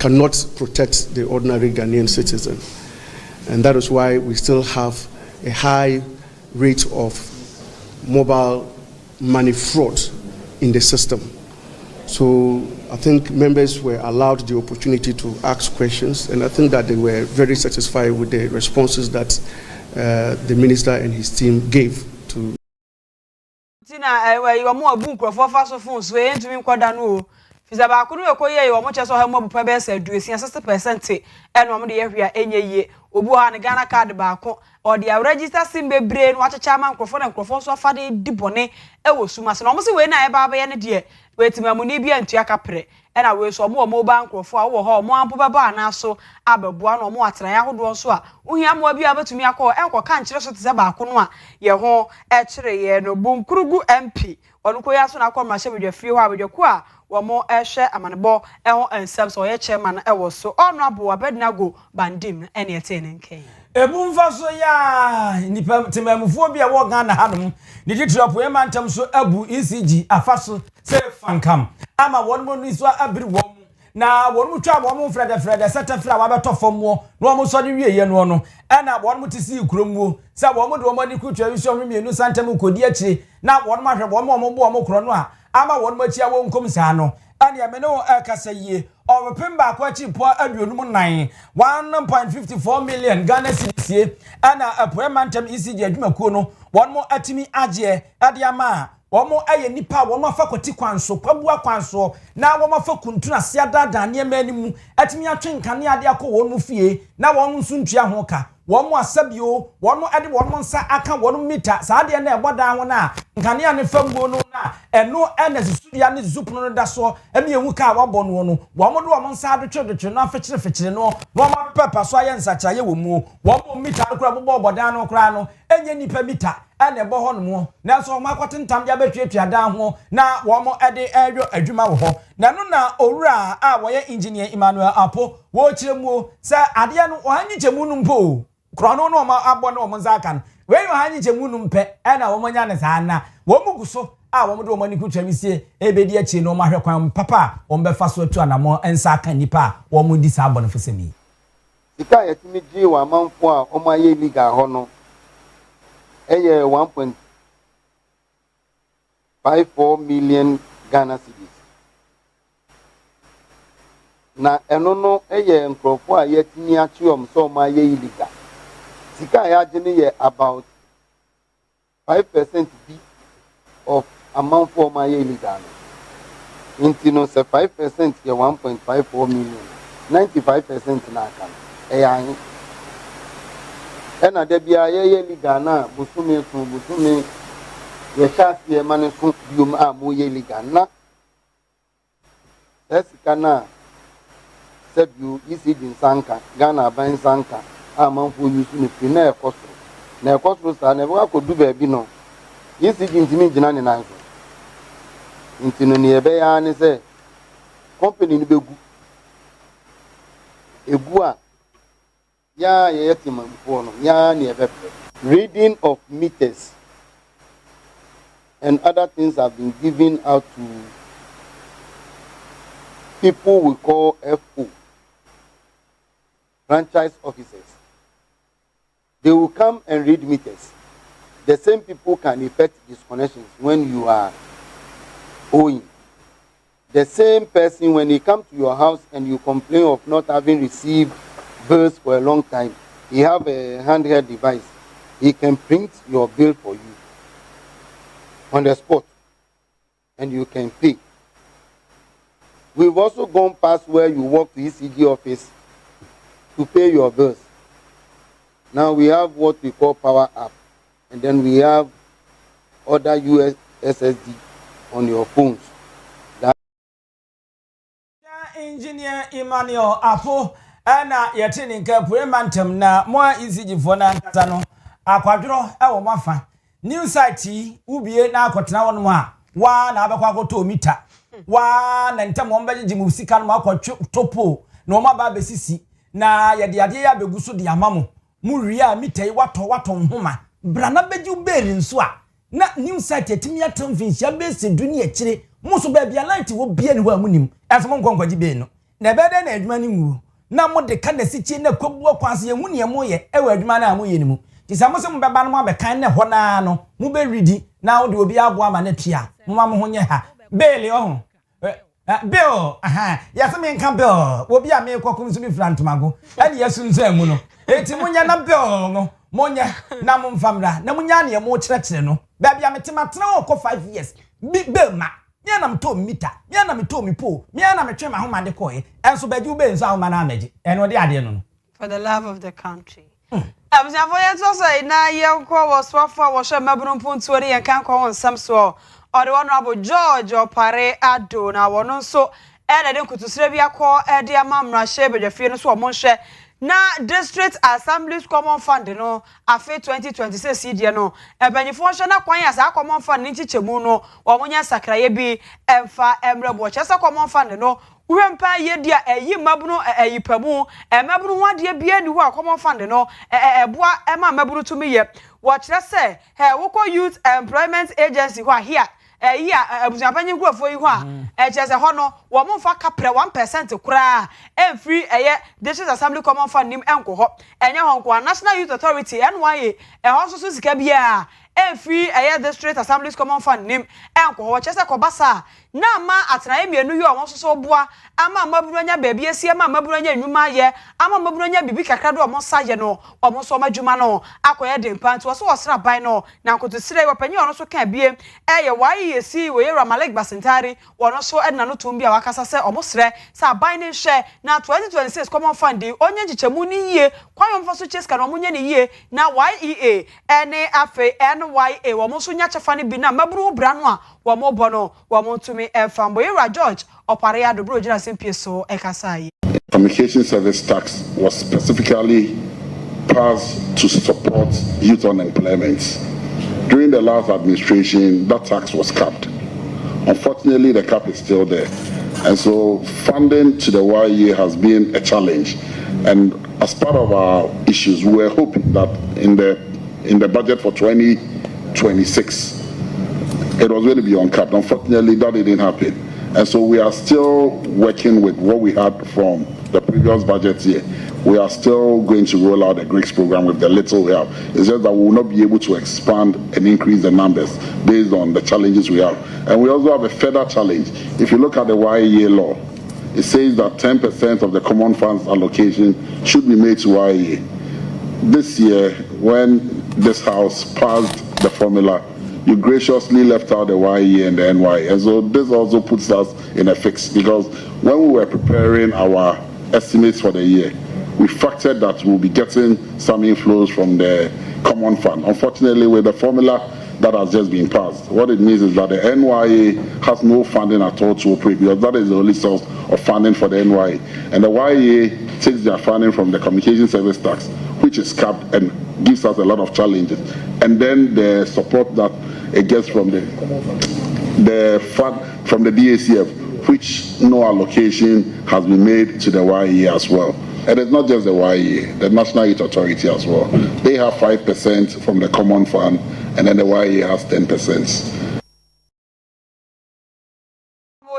[SPEAKER 7] cannot protect the ordinary Ghanaian citizen. And that is why we still have a high rate of mobile money fraud in the system. So I think members were allowed the opportunity to ask questions, and I think that they were very satisfied with the responses that the minister and his team gave to.
[SPEAKER 3] Fiza ba kunu ekoye yo mo cheso ha mo bu pa be se 60% eno mo de ye hwia enye ye obu ha ne Ghana card baako or the register sim bebre no achecha ma nkrofo so afade dibone e wo suma se no mo se we na e ba ye ne de wetimamuni bia ntua kapre e na we so mo mobile nkrofo a wo ho mo ampo beba na so ababua no mo atran ahodo so a ohia mo bia betumi akọ enko ka nkyere so tse baako no a ye ho e kire ye no Bunkurugu MP onko ya so na akọ ma hye bedwafie ho abedwako a wo mo ehwe amanebo e ho ensem so ye chairman e wo so honorable Abednego Bandim ene ete ne nken
[SPEAKER 1] ebumfa so ya nipa temamufo bia wo Ghana hanom ni titrapo e mantam so abu ECG afaso se fankam ama won mo niso abiri wo mu na won mu twa wo mu frede setafra wa beto fomwo na wo mu so de wieye no no na won mu tisi kuromuo se wo mu de wo mani kutwa wi so hwemienu santam kodi akire na won ma hwe wo mu bo wo kro no a ama won ma chia wo nkom saa no ani amene o Kaseɛ Pimba kwachi po aduonum nan 1.54 million Ghana cedis ana apoemantem ECG adwumakuo no won mo atimi agye ade ama won mo aye nipa won mo afakoti kwanso kwabua kwanso na won mo afakuntuna siadada ne emanimu atimi atwenkane ade akọ won mo fie na won nso ntua ho ka won mo asabio won mo ade won mo nsa aka won mita saade na eboda ho na nkane ane fambo no na eno ene studia ne zupuno no da so emi ehu ka wabọ no no won mo do won nsa ade twedwetwe no afekire no won mo pepa so aye nsacha ye wo mu won mo mita no kura bobo oboda no kura no enye nipa mita ene ebo ho no mo na so mo akotentam dia betwetwa da ho na won mo ade edwo adwuma wo ho na no na owura a wo ye engineer Emmanuel Apo wo kiremu sa ade no ohanyi chemu no mpo krono no ma abo no mo nzaka we yo hanyi chemu no mpe ena wo nya ne saa na wo muguso a wo do mani kutwa misie ebedi achi no ma hwe kwan papa wo mbefa so atu anamo ensa ka nipa wo mu di saa bono fesemi
[SPEAKER 8] sika yetimi ji wa manfo a o ma ye liga ho no eye 1.54 million Ghana cedis na eno no eye nkrofo a yetimi achiom so ma ye liga sika ya jini ye about 5% B of amount for my illegal. Intino say 5% ye 1.54 million. 95% na kan. Eyan. Ena de bia ye illegal na busume ye chance ye mane so biom a mo ye illegal na. Esika na sebu isi din sanka Ghana ban sanka amanfo yusu ni fi na ekoso sa na wa ko du ba bi no yisi gintimi gina ne nanso intino ne ebe ya ne se company ni begu egu a ya ye yetimamfo no ya ne ebe reading of meters and other things have been given out to people we call FO franchise officers. They will come and read meters. The same people can effect disconnections when you are owing. The same person, when he comes to your house and you complain of not having received bills for a long time, he have a handheld device. He can print your bill for you on the spot, and you can pay. We've also gone past where you walk to ECG office to pay your bills. Now we have what we call Power App, and then we have other USSD on your phones.
[SPEAKER 1] Engineer Emmanuel Apo ana yetini nke Puemantem na mo ECG fo na nkata no akwadro e wo mafa new site ubie na akotena wono a wa na abekwa akoto mita wa na ntem wo mbeji mu sika no akotwo topo na wo maba besisi na yede ya beguso de amamo mu ria mita wato nhoma bra na beji uberi nso a na new site etimi atam finsia besi duni akire mu so ba bia light wo bia ni ho amunim enso mo nkonkwaji be no na ebede na adwuma ni nwu na mo de ka na sichi na kwabuo kwanse ye hunu ye mo ye ewa adwuma na mo ye ni mu ti sa mo se mo beba no mo abekan na ho na no mo be ridi na wo de obi abo ama na tua mo ma mo ho nye ha bele o bill ya se me nka bill obi a me kwakum so bi frantomago ene yesu nzan mu no eti munya na bill no monya na mo mfamra na munya na ye mo kyerɛkyerɛ no ba bia metema tena wo ko 5 years bill ma me na meto mita me na meto mi po me na metwe ma homa de koe enso baji ube nso ahoma na amaji eno de ade no no
[SPEAKER 3] for the love of the country. Abusafo yɛ to so na yɛ nkɔ wɔ swafo wɔ hwɛ mabunu puntuo ne yɛn kan kɔ wɔn nsam so ɔde wɔn abo George Opare Ado na wɔn nso ɛna de nkutusire bi akɔ ɛde ama mmrahye bedwafie no so wɔn hwɛ na district assemblies common fund no afe 2026 die no ebanyifo hwɛ na kwan ya sa common fund nchichemu no wɔn nya sakraye bi emfa emrebo kyesa common fund no Wempa yedia eyi mabunu eyi pamu mabunu wade bia ni ho a common fund no boa ema mabunu tumi ye wo kire se woko youth employment agency ho a here eyi a abusuapanyi nkurofo yi ho a kire se ho no wo mfa kapre 1% kura free eye district assembly common fund nim enko ho enye ho nko national youth authority NYA ho so sika bia free eye district assemblies common fund nim enko ho kire se ko basa na ma atraye mienu yi o so boa ama mabunu anya baabi esi ama mabunu anya nwuma ye ama mabunu anya bibi kakra do o sa ye no o so madwuma no akoye de mpanto so osra ban no na nkotosire wapanyi ono so ka bie eye wayi esi we Ramalek Basentari ono so edna no tumbi a wakasa se o sre sa ban ne hwe na 2026 common fund onye nchichemu ni yie kwayom fa so cheska no munye ni yie na YEA ene afe NYA wo so nya chefa ne bi na mabunu bra no a wo mo bono wo mo tumi fambo Owia George Opare Ado bro jina sempeso ekasai.
[SPEAKER 2] Communication service tax was specifically passed to support youth unemployment. During the last administration, that tax was capped. Unfortunately, the cap is still there. And so funding to the YEA has been a challenge. And as part of our issues, we were hoping that in the budget for 2026, it was going to be uncapped. Unfortunately, that didn't happen. And so we are still working with what we had from the previous budget year. We are still going to roll out the Greeks program with the little we have. It's just that we will not be able to expand and increase the numbers based on the challenges we have. And we also have a further challenge. If you look at the YEA law, it says that 10% of the common funds allocation should be made to YEA. This year, when this House passed the formula, you graciously left out the YEA and the NY. And so this also puts us in a fix, because when we were preparing our estimates for the year, we factored that we'll be getting some inflows from the common fund. Unfortunately, with the formula that has just been passed, what it means is that the NYA has no funding at all to operate, because that is the only source of funding for the NYA. And the YEA takes their funding from the communication service tax, which is capped and gives us a lot of challenges. And then the support that it gets from the fund from the DACF, which no allocation has been made to the YEA as well. And it's not just the YEA, the National Youth Authority as well. They have 5% from the common fund, and then the YEA has 10%.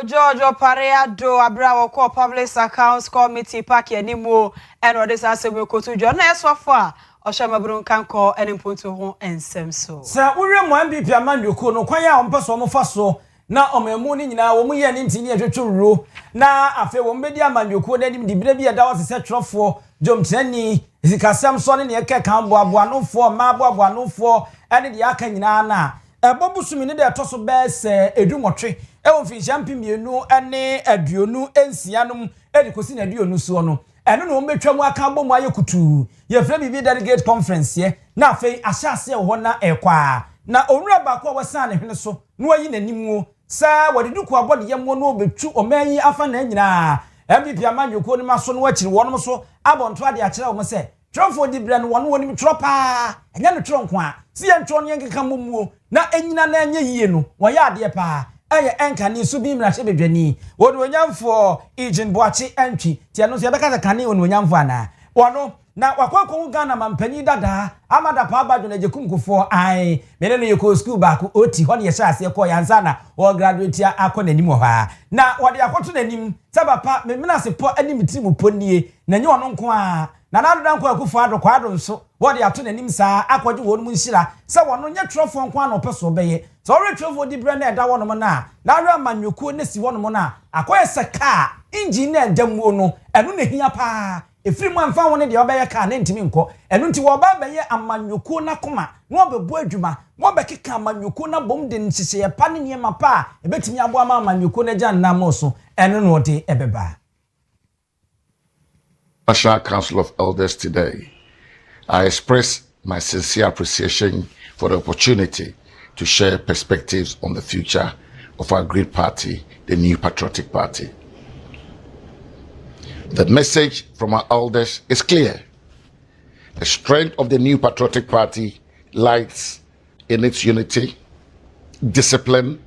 [SPEAKER 3] George Opare Ado Abrawo ko Public Accounts Committee pack animo and what is asem ko to John Eswafo Oshamabron kanko enimpunto ho ensem so.
[SPEAKER 1] Sa ure mo MVP amandwoko no kwan ya ompeso omfa so na omemu ni nyina wo mu ye ni ntini etwetwuro na afi wo mbedi amandwoko na nim dibire bi eda wo se trofo jomtani zikasem so ne eke kan boaboa no fo ma boaboa no fo ene de aka nyina na ebobusumi ne de toso be se edumotwe ewo finhyampi mienu ene aduonu ensianom edikosi na aduonu so no eno no metwam aka bom ayekutu ye fra bibi delegate conference ye na afei ahyase ho na ekwa na onwura ba ko wasa ne hwene so no ayi nanimu sa wadiduku abode yemwo no obetu omanyi afa na nyina MVP amanyoko ni maso no akiri wonom so abonto ade akire wo se trofo di bra no wono wonim tropa enya no tronko a si ye ntro no yenkeka momuo na enyina na enya yie no wo ya ade pa eye enka ni su bi mra hye bedwani wodo onyamfo Ejin Boachi entwi tie no so yebeka kane wono onyamfo ana wono na wakoko Ghana mampanyi dada amada pa abadwo na jekumkufo ai mene no yeko school back oti ho ne yesha ase ko yanza na wo graduate akọ nanim ho ha na wode akoto nanim sabapa memena se po anim timu ponie na nye ono nko a na nadoda nko akufo ado kwado nso wode ato nanim saa akwaje wonu mu nhira se wono nye trofo nko ano peso beye so ore trofo di brand eda wono mo na re manyoku ne si wono mo na akoye se car engine na ndamuo no eno na hia pa efiri mu amfa woni de obeye ka na ntimi nko enu nti wo ba beye amanyoko na koma na obebu adwuma wo bekeka amanyoko na bom de nhihye pa ne niema pa ebetimi abo ama amanyoko na gya nnam so enu no de ebeba
[SPEAKER 2] National Council of Elders today, I express my sincere appreciation for the opportunity to share perspectives on the future of our great party, the New Patriotic Party. The message from our elders is clear. The strength of the New Patriotic Party lies in its unity, discipline,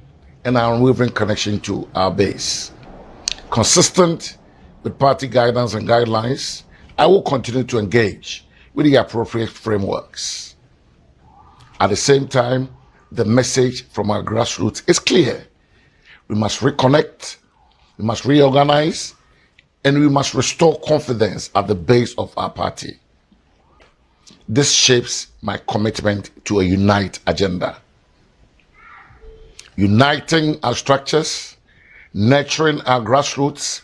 [SPEAKER 2] and our unwavering connection to our base. Consistent with party guidance and guidelines, I will continue to engage with the appropriate frameworks. At the same time, the message from our grassroots is clear. We must reconnect, we must reorganize, and we must restore confidence at the base of our party. This shapes my commitment to a unite agenda. Uniting our structures, nurturing our grassroots,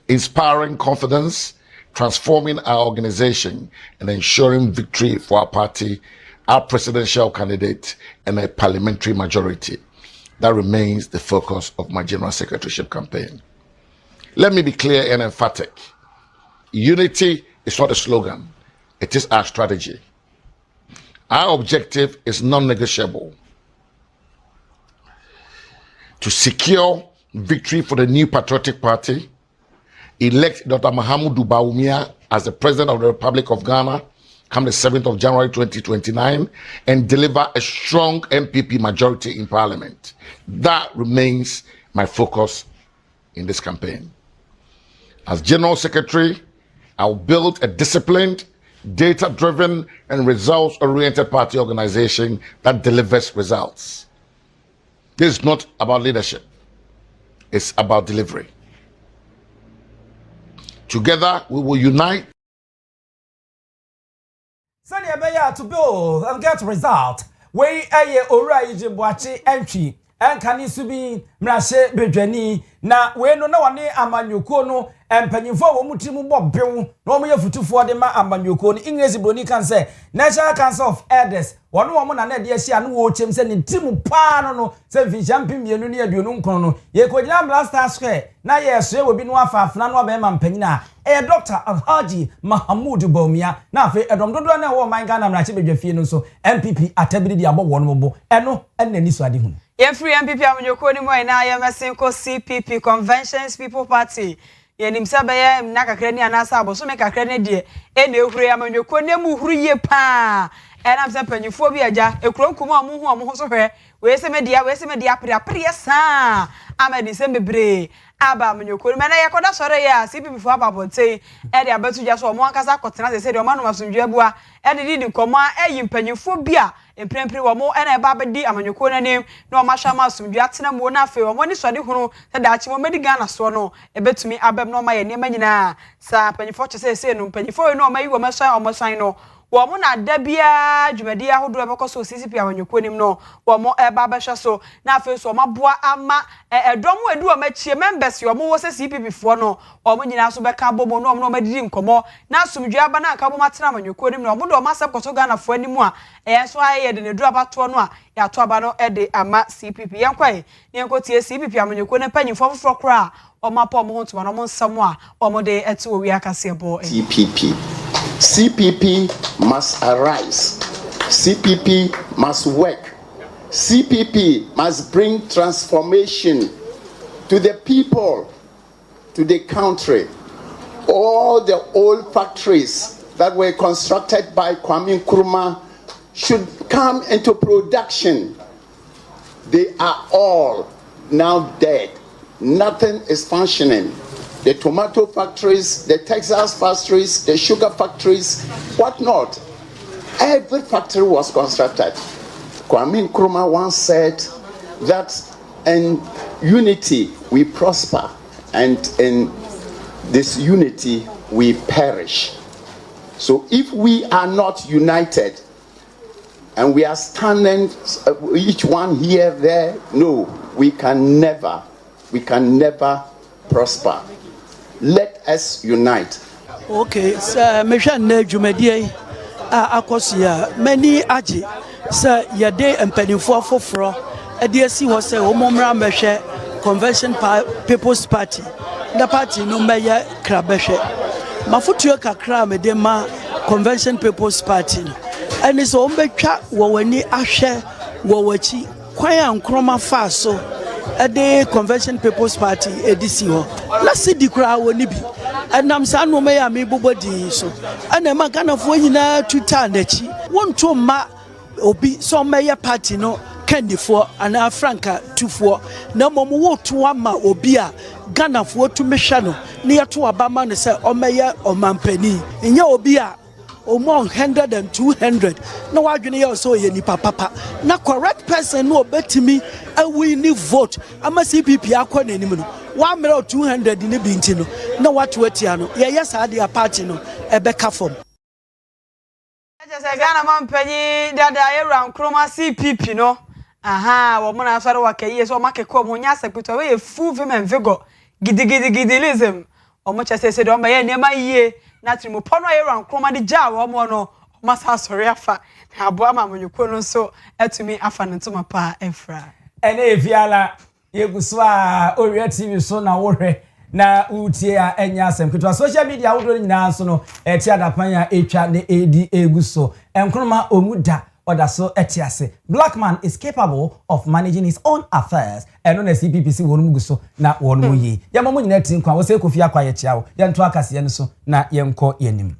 [SPEAKER 2] inspiring confidence, transforming our organization, and ensuring victory for our party, our presidential candidate, and a parliamentary majority. That remains the focus of my general secretaryship campaign. Let me be clear and emphatic. Unity is not a slogan, it is our strategy. Our objective is non-negotiable. To secure victory for the New Patriotic Party, elect Dr. Mahamudu Bawumia as the President of the Republic of Ghana come the 7th of January 2029 and deliver a strong MPP majority in Parliament. That remains my focus in this campaign. As General Secretary, I'll build a disciplined, data-driven, and results-oriented party organization that delivers results. This is not about leadership. It's about delivery. Together, we will unite.
[SPEAKER 1] Sani Abeya to build and get result. We aye ora Ijibwachi entry. Enkani subi mrashe bedwani na we no na wane amanyoko no empanyimfo wo mutimu bobbew no mo yefutufo de ma amanyoko no English broni kan say National Council of Elders wono wo na na de ahia no wo chem se ne timu pa no se vijampim mienu ne aduonu nkon no ye kogina Blaster Square na ye so we bi no afafna no be ma mpanyina Dr. Alhaji Mahamudu Bawumia na afi edom dodo na wo man Ghana mrache bedwafie no so MPP atabiri di abo wono mo eno enani so ade hu
[SPEAKER 3] Free MPP amanyoko ni mo ina ya mesinko CPP Conventions People Party ye nimsa beye na kakra ni anasa aboso me kakra ne de ene ehuru amanyoko ne mu huru ye pa ena msa panyifo bi aja ekronkum amu so hwe we se media pre sa amadi se bebre aba amanyoko me na yakoda sore ya CPP fo ababonte e de abatu ja so omo ankasa kotena se de o manu masumdwe bua e de di komo eyi panyifo bi a emprempre wo mo ena eba bedi amanyoko nanim na o mahwa masumdwe atena mo na afi wo mo ni sode hunu se da achi mo mediga na so no ebetumi abem no ma ye ne manyina sa panyifo chese no panyifo no ma yi wo masan o masan no wo mo na dabia dwumadi ahodo ebekoso CCP amanyoko nim no wo mo eba behwe so na afi so maboa ama edom edu o machie members wo mo wo se CPP fo no o mo nyina so beka bomo no mo madidi nkomo na asumdwe aba na aka bo matena amanyoko nim no mo do masep koso Ghana fo animu a so aye de ne du abato no a ya to aba no de ama CPP yankwai yenkotie CPP amanyoko ne panyimfo foforo kra o mapo mo hontuma no mo nsam a o mo de ete Owia Kaseɛ bo
[SPEAKER 9] CPP must arise. CPP must work. CPP must bring transformation to the people, to the country. All the old factories that were constructed by Kwame Nkrumah should come into production. They are all now dead. Nothing is functioning. The tomato factories, the Texas factories, the sugar factories, whatnot. Every factory was constructed. Kwame Nkrumah once said that in unity we prosper, and in this unity we perish. So if we are not united, and we are standing each one here, there, no, we can never prosper. Let us unite.
[SPEAKER 10] Okay, so Meshan Jumedi Akosia, many aji, sir, Yade and Pennyfo for a DSC was a Omomra Meshe Convention People's Party. The party no mayor Krabeshe. mafutuo kakra me de ma Convention People's Party no ene so ombetwa wo wani ahwe wo wachi kwan ankroma fa so ede Convention People's Party edisi ho na sidi kra woni bi enam sa no me ya me bobodi so ene ma Ghanafo nyina tuta nachi wonto ma obi so meye party no Kendifo ana Franka tufo na momo wo to ama obi a Ghanafo tu mehwa no ne yeto abama ne se omeye omampani nya obi a omo 100 and 200 na wadwene ye so ye nipa papa na correct person no obetimi awini vote ama CPP akọ nanim no wa mere 200 ne bi nti no na watu atia no ye yes ade a party no ebeka form
[SPEAKER 3] se Ghana mampanyi dada yewra nkroma CPP no aha wo mo na afare wakaye so makeko mo nya sekreto we full women vigor gidigidigidilism o mo chese se do ma ye nema yie na trimo pono yewra nkroma de ja wo mo no masa sori afa na abo ama monyuko no so atumi afa no ntoma pa efra
[SPEAKER 1] ene efiala yeguso a Owia TV so na wohwe na utie a enya asem keto social media wodo nyina so no eti adapan a etwa ne edi eguso enkroma omuda oda so etiase black man is capable of managing his own affairs eno na CPPC wonu muguso na wonu yi ya mamu nyina tin kwa wo se kofi akwa ye chia wo ye nto akase ye so na ye nko yenim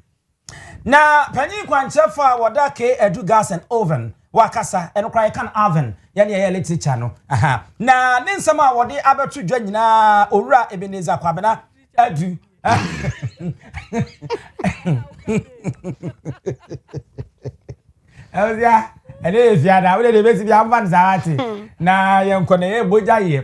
[SPEAKER 1] na panyi kwanchefa woda ke edu gas and oven wakasa eno kra kan oven ya ne ye literature no aha na ne nsama wode abetu dwa nyina owura Ebeneza kwabena adu Owia ene fiada we de beti bi amvan zaati na yenko na ye boja ye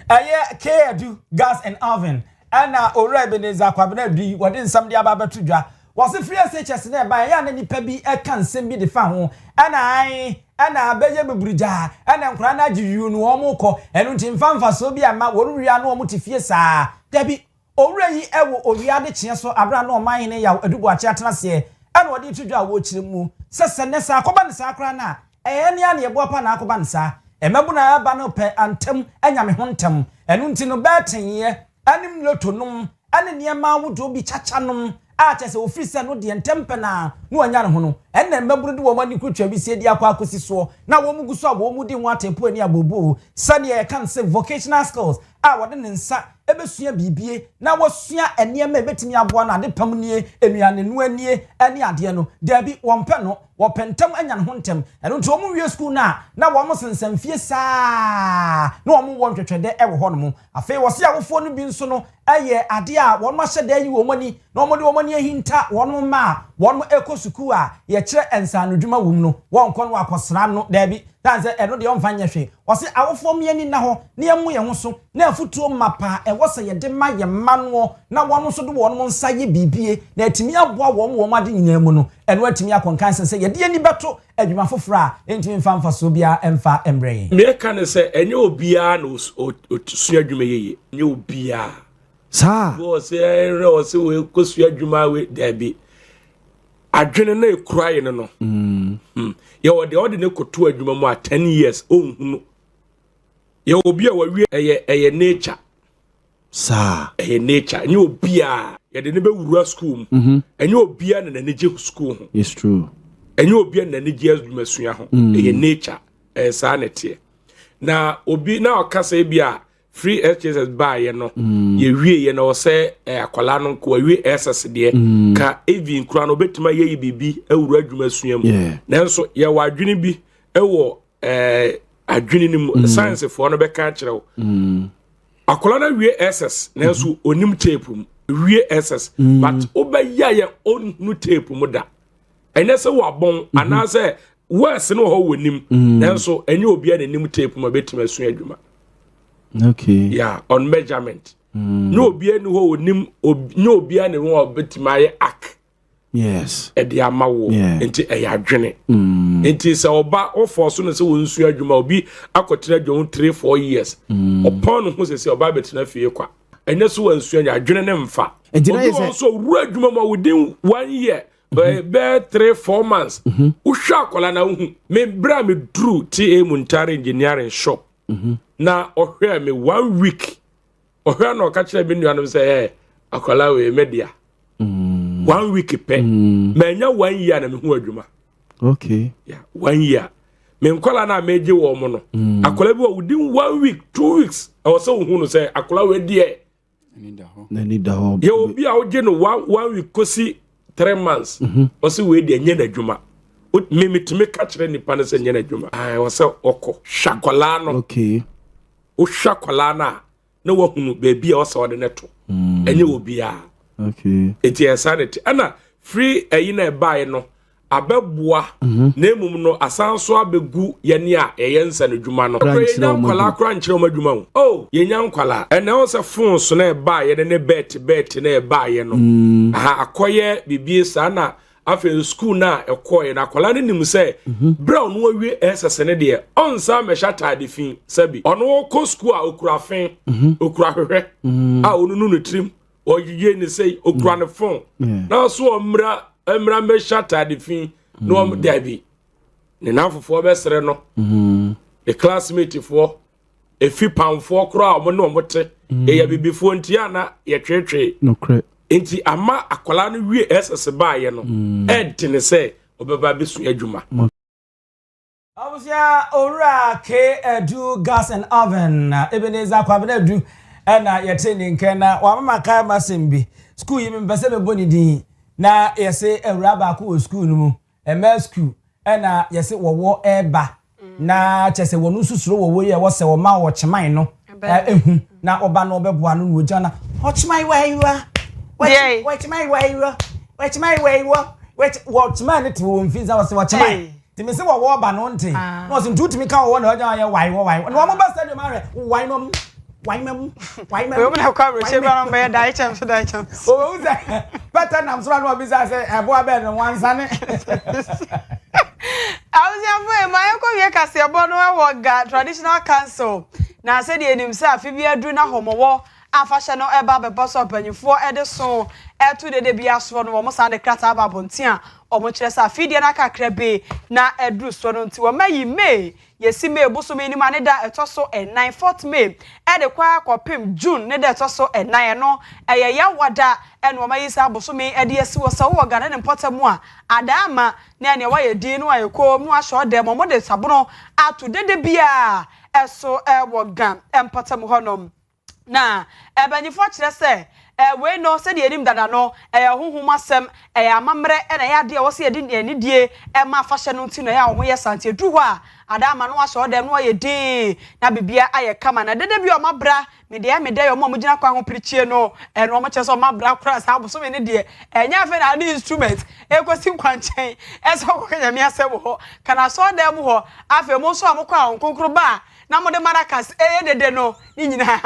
[SPEAKER 1] aye ke adu gas and oven ana owura Ebeneza kwabena adu wode nsam de ababetu dwa wose free SHS na ba ya na nipa bi eka nsem bi de fa ho ana beye beburija ana nkura na agiyu no omukọ enu nti mfamfa so bi ama worwia no omutifie saa dabi owura yi ewo owia de kye so abra no oman ne ya adubu achi atena se ana wode tudwa wo kire mu sese ne sa akoba ne sa akra na ene ya ne yebo pa na akoba ne sa emebu na aba no pe antem anyame ho ntem enu nti no betenye anim lotonum ane niema wodo bi chachanom a chese ofisa no de ntempe na no anya ne ho no enne maburu de wo mani kutwa bi sie di akwa akosi so na wo mugu so wo mu di ho atempo ani abobo sane e kan say vocational skills a wode ne nsa ebesua bibie na wosua eniema ebetimi aboa na de pam nie enuane no anie ani ade no dabi wompe no wopentam anya ne ho ntem eno nto wo wie school na wo mo sensam fie saa na wo mo wontwetwede e wo ho no mo afi wo se awofo no bi nso no eye ade a wo ma hyeda yi wo mani na wo mo de wo mani ahinta wo no ma wo no ekosuku a ye kire ensanu dwuma wum no wo nkon wa akosra no dabi tanze eno de omfa nyehwe wo se awofo miani na ho na yemu ye ho so na afutuo mapa e wo se ye de ma ye mano na wo no so de wo no nsa ye bibie na atimi aboa wo ade nyina mu no eno atimi akonkan se ye de ani beto adwuma fofora entimi mfa so bia emfa embre
[SPEAKER 11] me ka ne se enye obia na osua adwuma yeye enye obia
[SPEAKER 1] sa
[SPEAKER 11] wo se o se we kosua adwuma we dabi adwene na ekuraye no ye wode ne koto adwuma mu a 10 years ohunu ye obi a wawie eye nature sa eye nature nye obi a ye de ne be wura school mu enye obi a na neje school ho
[SPEAKER 12] it's true
[SPEAKER 11] enye obi a na neje adwuma sua ho eye nature sa nete na obi na okasa bi a free SHS buy no ye wie ye no se akwala no ko wie SS de ka even kura no betima ye bibi awuru adwuma suam nanso ye wadwene bi ewo adwene nim science for no be ka kirew akwala na wie SS nanso onim tape mu wie SS but obeya ye onu tape mu da ene se wabon anase wes no ho wonim nanso enye obi a nim tape mu betima sua adwuma.
[SPEAKER 12] Okay.
[SPEAKER 11] Yeah, on measurement. No be any ho nim no be any ho betima ak.
[SPEAKER 12] Yes.
[SPEAKER 11] E de amawo enti e yadwene. Enti se oba oforso no se wonsu adwuma obi akotena adwuma 3-4 years. Upon no se oba betina fie kwa. Enye so wonsu adwene ne mfa. Obi so ru adwuma ma within 1 year. Be 3-4 months. Uhwa akola na hu. Me bra me dru TA Muntari engineering shop. Na ohwe me 1 week ohwe na okachira bi nuanom say akwala we media 1 week pe manya 1 year na me hu adwuma
[SPEAKER 12] okay
[SPEAKER 11] yeah 1 year me nkola na meje wo mo no akola bi within 1 week 2 weeks I was so hu no say akola we de
[SPEAKER 12] nani da ho
[SPEAKER 11] ye obi a oje no 1 week kosi 3 months o se we de nya na adwuma me metime ka kire ni pa na se nya na adwuma I was so oko shakola no
[SPEAKER 12] okay
[SPEAKER 11] o shakola na wo hunu baby a o se ode neto enye obi a
[SPEAKER 12] okay
[SPEAKER 11] eti insanity ana free na e buy no abeboa na emum no asanso abegu ye ne a eyensa no dwuma no yenya nkwala akra nkyere o madwuma ho oh yenya nkwala ene o se fon so na e buy ne bet na e buy no aha akoye bibie sa na afi school na ekoye na akwala ne nim se brown no awie ss ne de onsa mesha tade fin sabi ono ko school a okura fin okura hwehwe a onunu no trim oyiye ne sei okura ne phone na so emra me shata de fin no am dabi ne nafofo be sere no the classmate fo efi pamfo kro a mo no mote e ya bibifo ntia na ye twetwe
[SPEAKER 12] no kre
[SPEAKER 11] enti ama akola no wie ss baaye no edine se obeba besu adwuma
[SPEAKER 1] Abusia ora ke edu gas and oven Ebenezer kwabena edu na yete ni nkena wa mama kai masembi school yi mpese me boni din na yese ewura ba ko school no mu ema school na yese wowo eba na chese wonu susuro wowo ye wo se wo ma wo cheman no ehu na oba no obeboa no wo jana ho cheman wa yiwa we cheman wa yiwa we cheman wa yiwa we cheman ti wo mfinza wo se wo cheman ti me se wo oba no nte no se ntutimi ka wo na oja ye wai wo wai no mo ba stadium are wai no why mem we
[SPEAKER 3] na kwa roche ba no be dai cham so dai cham
[SPEAKER 1] oh uza better nam so no bisa say ebo abe no wansane
[SPEAKER 3] Owia boy my Owia Kaseɛ bo no wo ga traditional council na se de enim se afi bi adu na homowo afahye no eba be boss opanyifo ede so etu de bia so no mo sa de krata ba bontia omo kire se afi de na kakra be na edu so no nti wo mayi May yesi May buso me ni mane da etoso 9 4th May ede kwa kopim June ne da etoso 9 no eye ya wada ene wo mayi sa buso me ede yesi wo sa wo ga na ne potamu a adama ne ene wa ye din no ayeko mu ahwo de mo de sabono atu de bia eso wo ga empotamu honom na ebanyifo kire se we no se de enim dada no huhuma sem amamre na ya de wo se ye de ani die ma afahye no nti no ya wo ye sante du ho a adama no ahwo de no ye din na bibia aye kama na dede bi o mabra me de yo mo gina kwa ho prichie no no mo cheso mabra kra sa bo so me ne de enya afa na the instrument ekosi kwanchen eso ko kanya mi asem ho kana so de mu ho afa mo so amokwa nkonkro ba na mo de marakas dede no ni nyina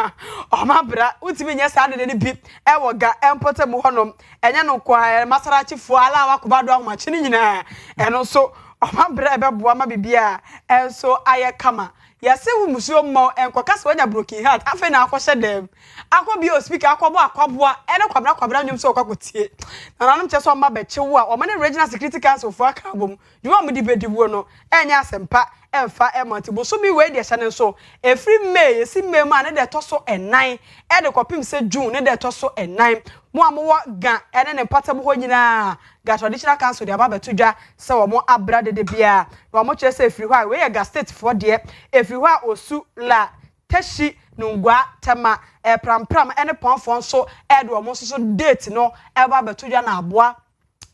[SPEAKER 3] o mabra utimi nya sa dede ni bi wo ga empote mu honom enya no kwa masarachi fu ala wakoba do ahoma chi ni nyina eno so o mabra be boa ma bibia enso aye kama yase wu musuo mo enkoka se wanya broken heart afa na akwhye dem akobi o speaker akobo akwaboa ene kwabra nwum so okwakotie na nanom che so ma be chewo a o mane regional security council fu aka bom dwuma mu di bediwo no enya asempa emfa emati bo so mi we de hye so every May yesi May ma ne de toso 9 e de kopim se June ne de toso 9 mo amowo ga ene ne patam ho nyina ga traditional council de ababeto dwa se wo mo abra de bia wo mo kire se efiri ho a we ga state for de efiri ho a osu la tashi nungwa tema pram ene ponfon so e de wo mo so date no e ababeto dwa na aboa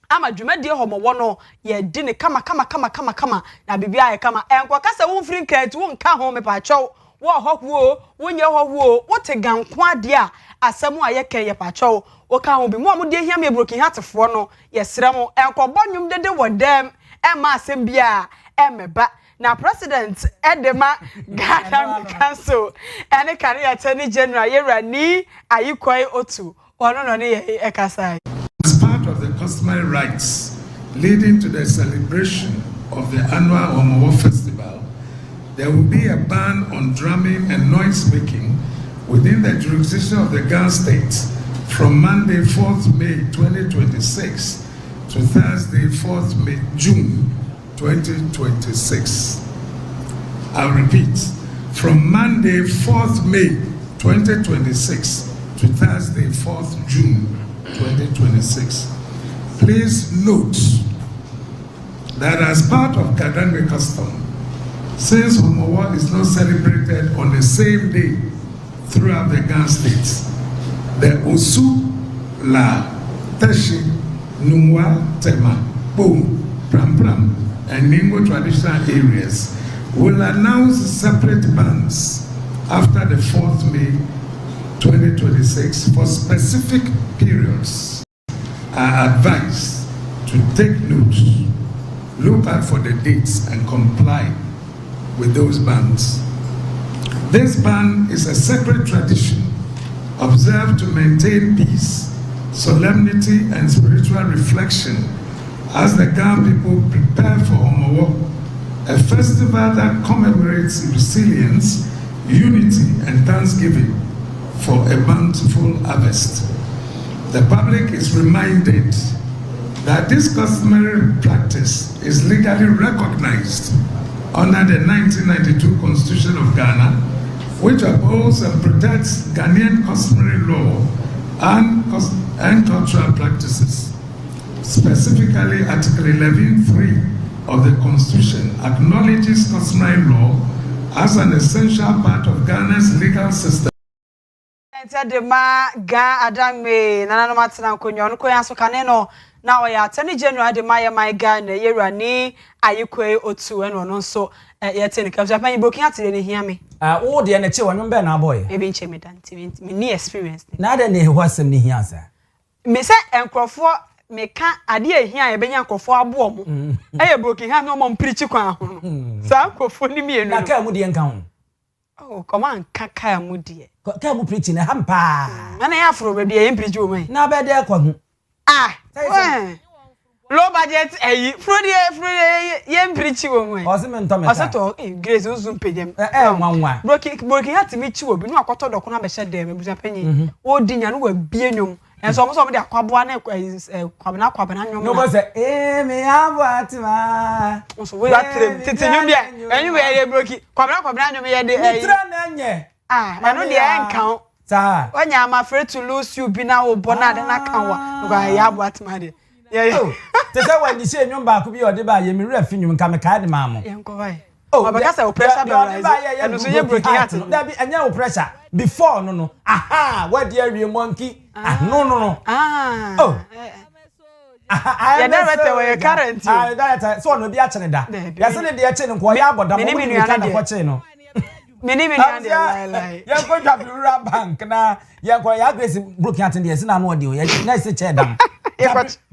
[SPEAKER 3] ama dwumadie homowo no ye di ne kama na bibia ye kama enko kasa wo mfiri nkanti wo nka ho me pa chaw wo hohwo wo nye hohwo wo te ganko ade a asemu a ye kan ye pa chaw wo ka ho bi mo amode hia me broken heart fo no ye srem enko bonnwum dede wodam e ma asem bia e meba na president edema Ghana council ene career attorney general yerani ayikoi otu ono no ne ye ekasai
[SPEAKER 13] as part of the customary rites leading to the celebration of the annual Omowo Festival, there will be a ban on drumming and noise making within the jurisdiction of the Ghana state from Monday 4th May 2026 to Thursday 4th May June 2026. I'll repeat, from Monday 4th May 2026 to Thursday 4th June 2026. Please note that as part of Kadangwe custom, since Homowa is not celebrated on the same day throughout the Ghana states, the Osu, La, Tashi, Numwa, Tema, Boom, Pram Pram, and Ningo traditional areas will announce separate bans after the 4th May 2026 for specific periods. Are advised to take note, look out for the dates and comply with those bans. This ban is a sacred tradition observed to maintain peace, solemnity, and spiritual reflection as the Ghana people prepare for Omowo, a festival that commemorates resilience, unity, and thanksgiving for a bountiful harvest. The public is reminded that this customary practice is legally recognized under the 1992 Constitution of Ghana, which upholds and protects Ghanaian customary law and cultural practices. Specifically, Article 11.3 of the Constitution acknowledges customary law as an essential part of Ghana's legal system.
[SPEAKER 3] De ma ga adame nana no matena nkonyo no koyan so kaneno na oya 10 January de ma ye my Ghana yerani ayekwe otu eno no so ye tene ka Japan ibokin atire ne hia me
[SPEAKER 1] wo de na che wonwom be na boy
[SPEAKER 3] e bi nche me dan me ni experience
[SPEAKER 1] na de ne ho asem ne hia sa
[SPEAKER 3] me se enkrofo me ka ade ehia ye benya enkrofo abo mo eye broken ha no mo mprichi kwan ho sa enkrofo ni mienu
[SPEAKER 1] na ka mu de nka ho
[SPEAKER 3] oh come on kaka mu de
[SPEAKER 1] ka mu preach na hampa
[SPEAKER 3] na ya afro be bia ye preach o man
[SPEAKER 1] na be de kwa hu
[SPEAKER 3] low budget frodi ye preach o man
[SPEAKER 1] o se me ntome
[SPEAKER 3] o se to grace uzum pegem
[SPEAKER 1] nwanwa
[SPEAKER 3] broki hat mi chi obi no akoto doko na be hye dem abusa panyi o di nya no wa bie nwom enso mo de akwaboa na kwabena nwom
[SPEAKER 1] no bo se me abatima
[SPEAKER 3] so we atrem tete nwom bia enyu be ye broki kwabena nwom ye de
[SPEAKER 1] mitra na nye
[SPEAKER 3] na no de enkan
[SPEAKER 1] sa
[SPEAKER 3] onya am afraid to lose you bi na obo na de na kanwa no ya abatima de
[SPEAKER 1] te se wa ni se nwom ba ko bi ode ba ye mi refi nwom ka me ka de ma mo
[SPEAKER 3] yenko vai because o pressure be rise and so you broken heart
[SPEAKER 1] that be anya o pressure before no aha what there we monkey no
[SPEAKER 3] ya director we current
[SPEAKER 1] director so no bi a chene da ya se ne de a chene nko ya aboda mo ni ka na ko chene no
[SPEAKER 3] mini lie
[SPEAKER 1] ya ko Dabura bank na ya ko ya grace broken heart de na no de o ya na se che dam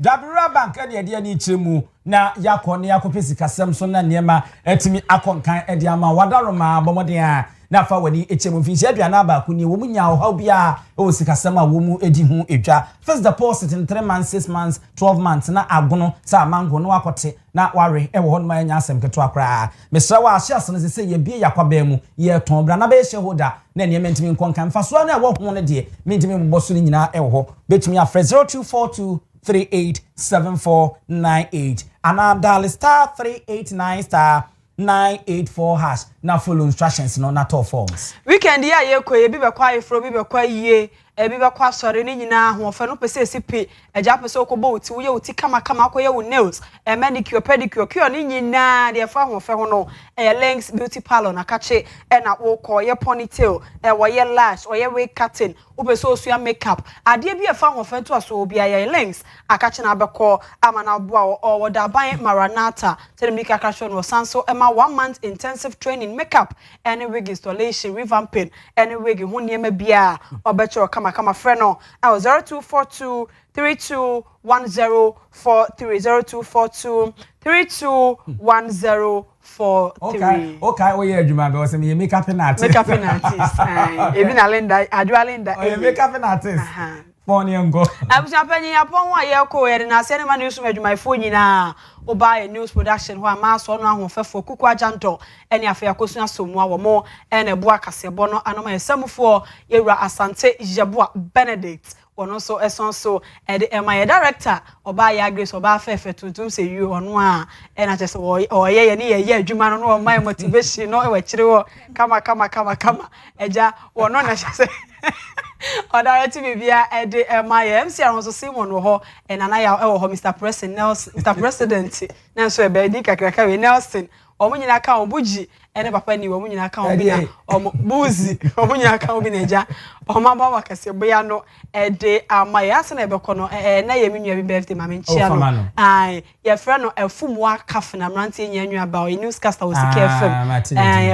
[SPEAKER 1] Dabura bank de ni chiremu na yakọ ne yakọ pesikasem so na niema etimi akonkan ede ama wadaroma bomoden a na fa wani echemu finsi aduana ba ku ni wo munya o bia o sikasem a wo mu edi hu edwa first deposit in 3 months 6 months 12 months na agono sa mango no akote na ware e wo ho no ma nya asem keto akra mesra wa ahia so se ye bie yakwa ba mu ye ton bra na ba shareholder na niema ntimi nkonkan fa so na wo ho no de mentimi mboso ni nyina e wo ho betimi afre 0242 387498 and dial star 389 star 984 hash na follow instructions no na top forms
[SPEAKER 3] weekend ya ye ko ye bi be kwa ifro bi be kwa yie e bi be kwa sori ni nyina ho fe no pese sipi eja pese okobo oti wo ye oti kama akoye wo nails e manicure pedicure kio ni nyina de fa ho fe ho no e links beauty parlor na kache e na wo ko ye ponytail e wo ye lash wo ye wig cutting wo pese osua makeup ade bi e fa ho fe to aso obi aye links akache na abeko amana boa o wo da ban maranata tell kakra show no sanso e ma 1 month intensive training makeup any wig installation revamping any wig ho niema bia obecho kama friend no 0242 321043 0242
[SPEAKER 1] okay we hear adwuma be say me makeup artist
[SPEAKER 3] ebi na Linda adwa Linda
[SPEAKER 1] makeup artist Morning ngo.
[SPEAKER 3] Abusa panyi apon wa ye ko ye na se ne ma news adwumaifo nyina oba ye news production ho ama so no ahofefo kuku ajanto ene afa yakosu asomu awo mo ene Owia Kaseɛ no anoma yesamfo yewura Asante Jeboa Benedict ono so eson so ede my director oba ya grace oba fefe tuntum se yu ono a ena chese oye ye ne ye adwuma no no my motivation no e wa kire wo kama eja ono na chese Odare TV bia e de my MC aron so Simon wo ho e nana ya e wo ho Mr President Nelson Mr President na so e be di kakraka we Nelson omo nyina ka obuji ene papa ni omo nyina ka obi na omo buzi omo nyina ka obi na eja omo ba wakase boya no e de amaya se na e be kono na ye menua bi birthday ma menchia no ai ye frɛ no efumwa cafe na mrantie nya nwa ba o newscaster wo sika fm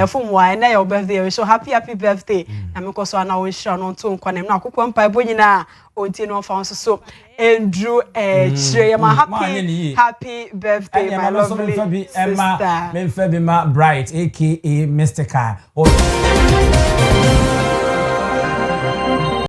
[SPEAKER 3] efumwa na your birthday we so happy birthday na me koso na wo hira no nto nkwa na akokɔ mpa ebo nyina onti no fa so Andrew chire ma happy birthday my lovely sister
[SPEAKER 1] Memfa bi ma bright aka Mystica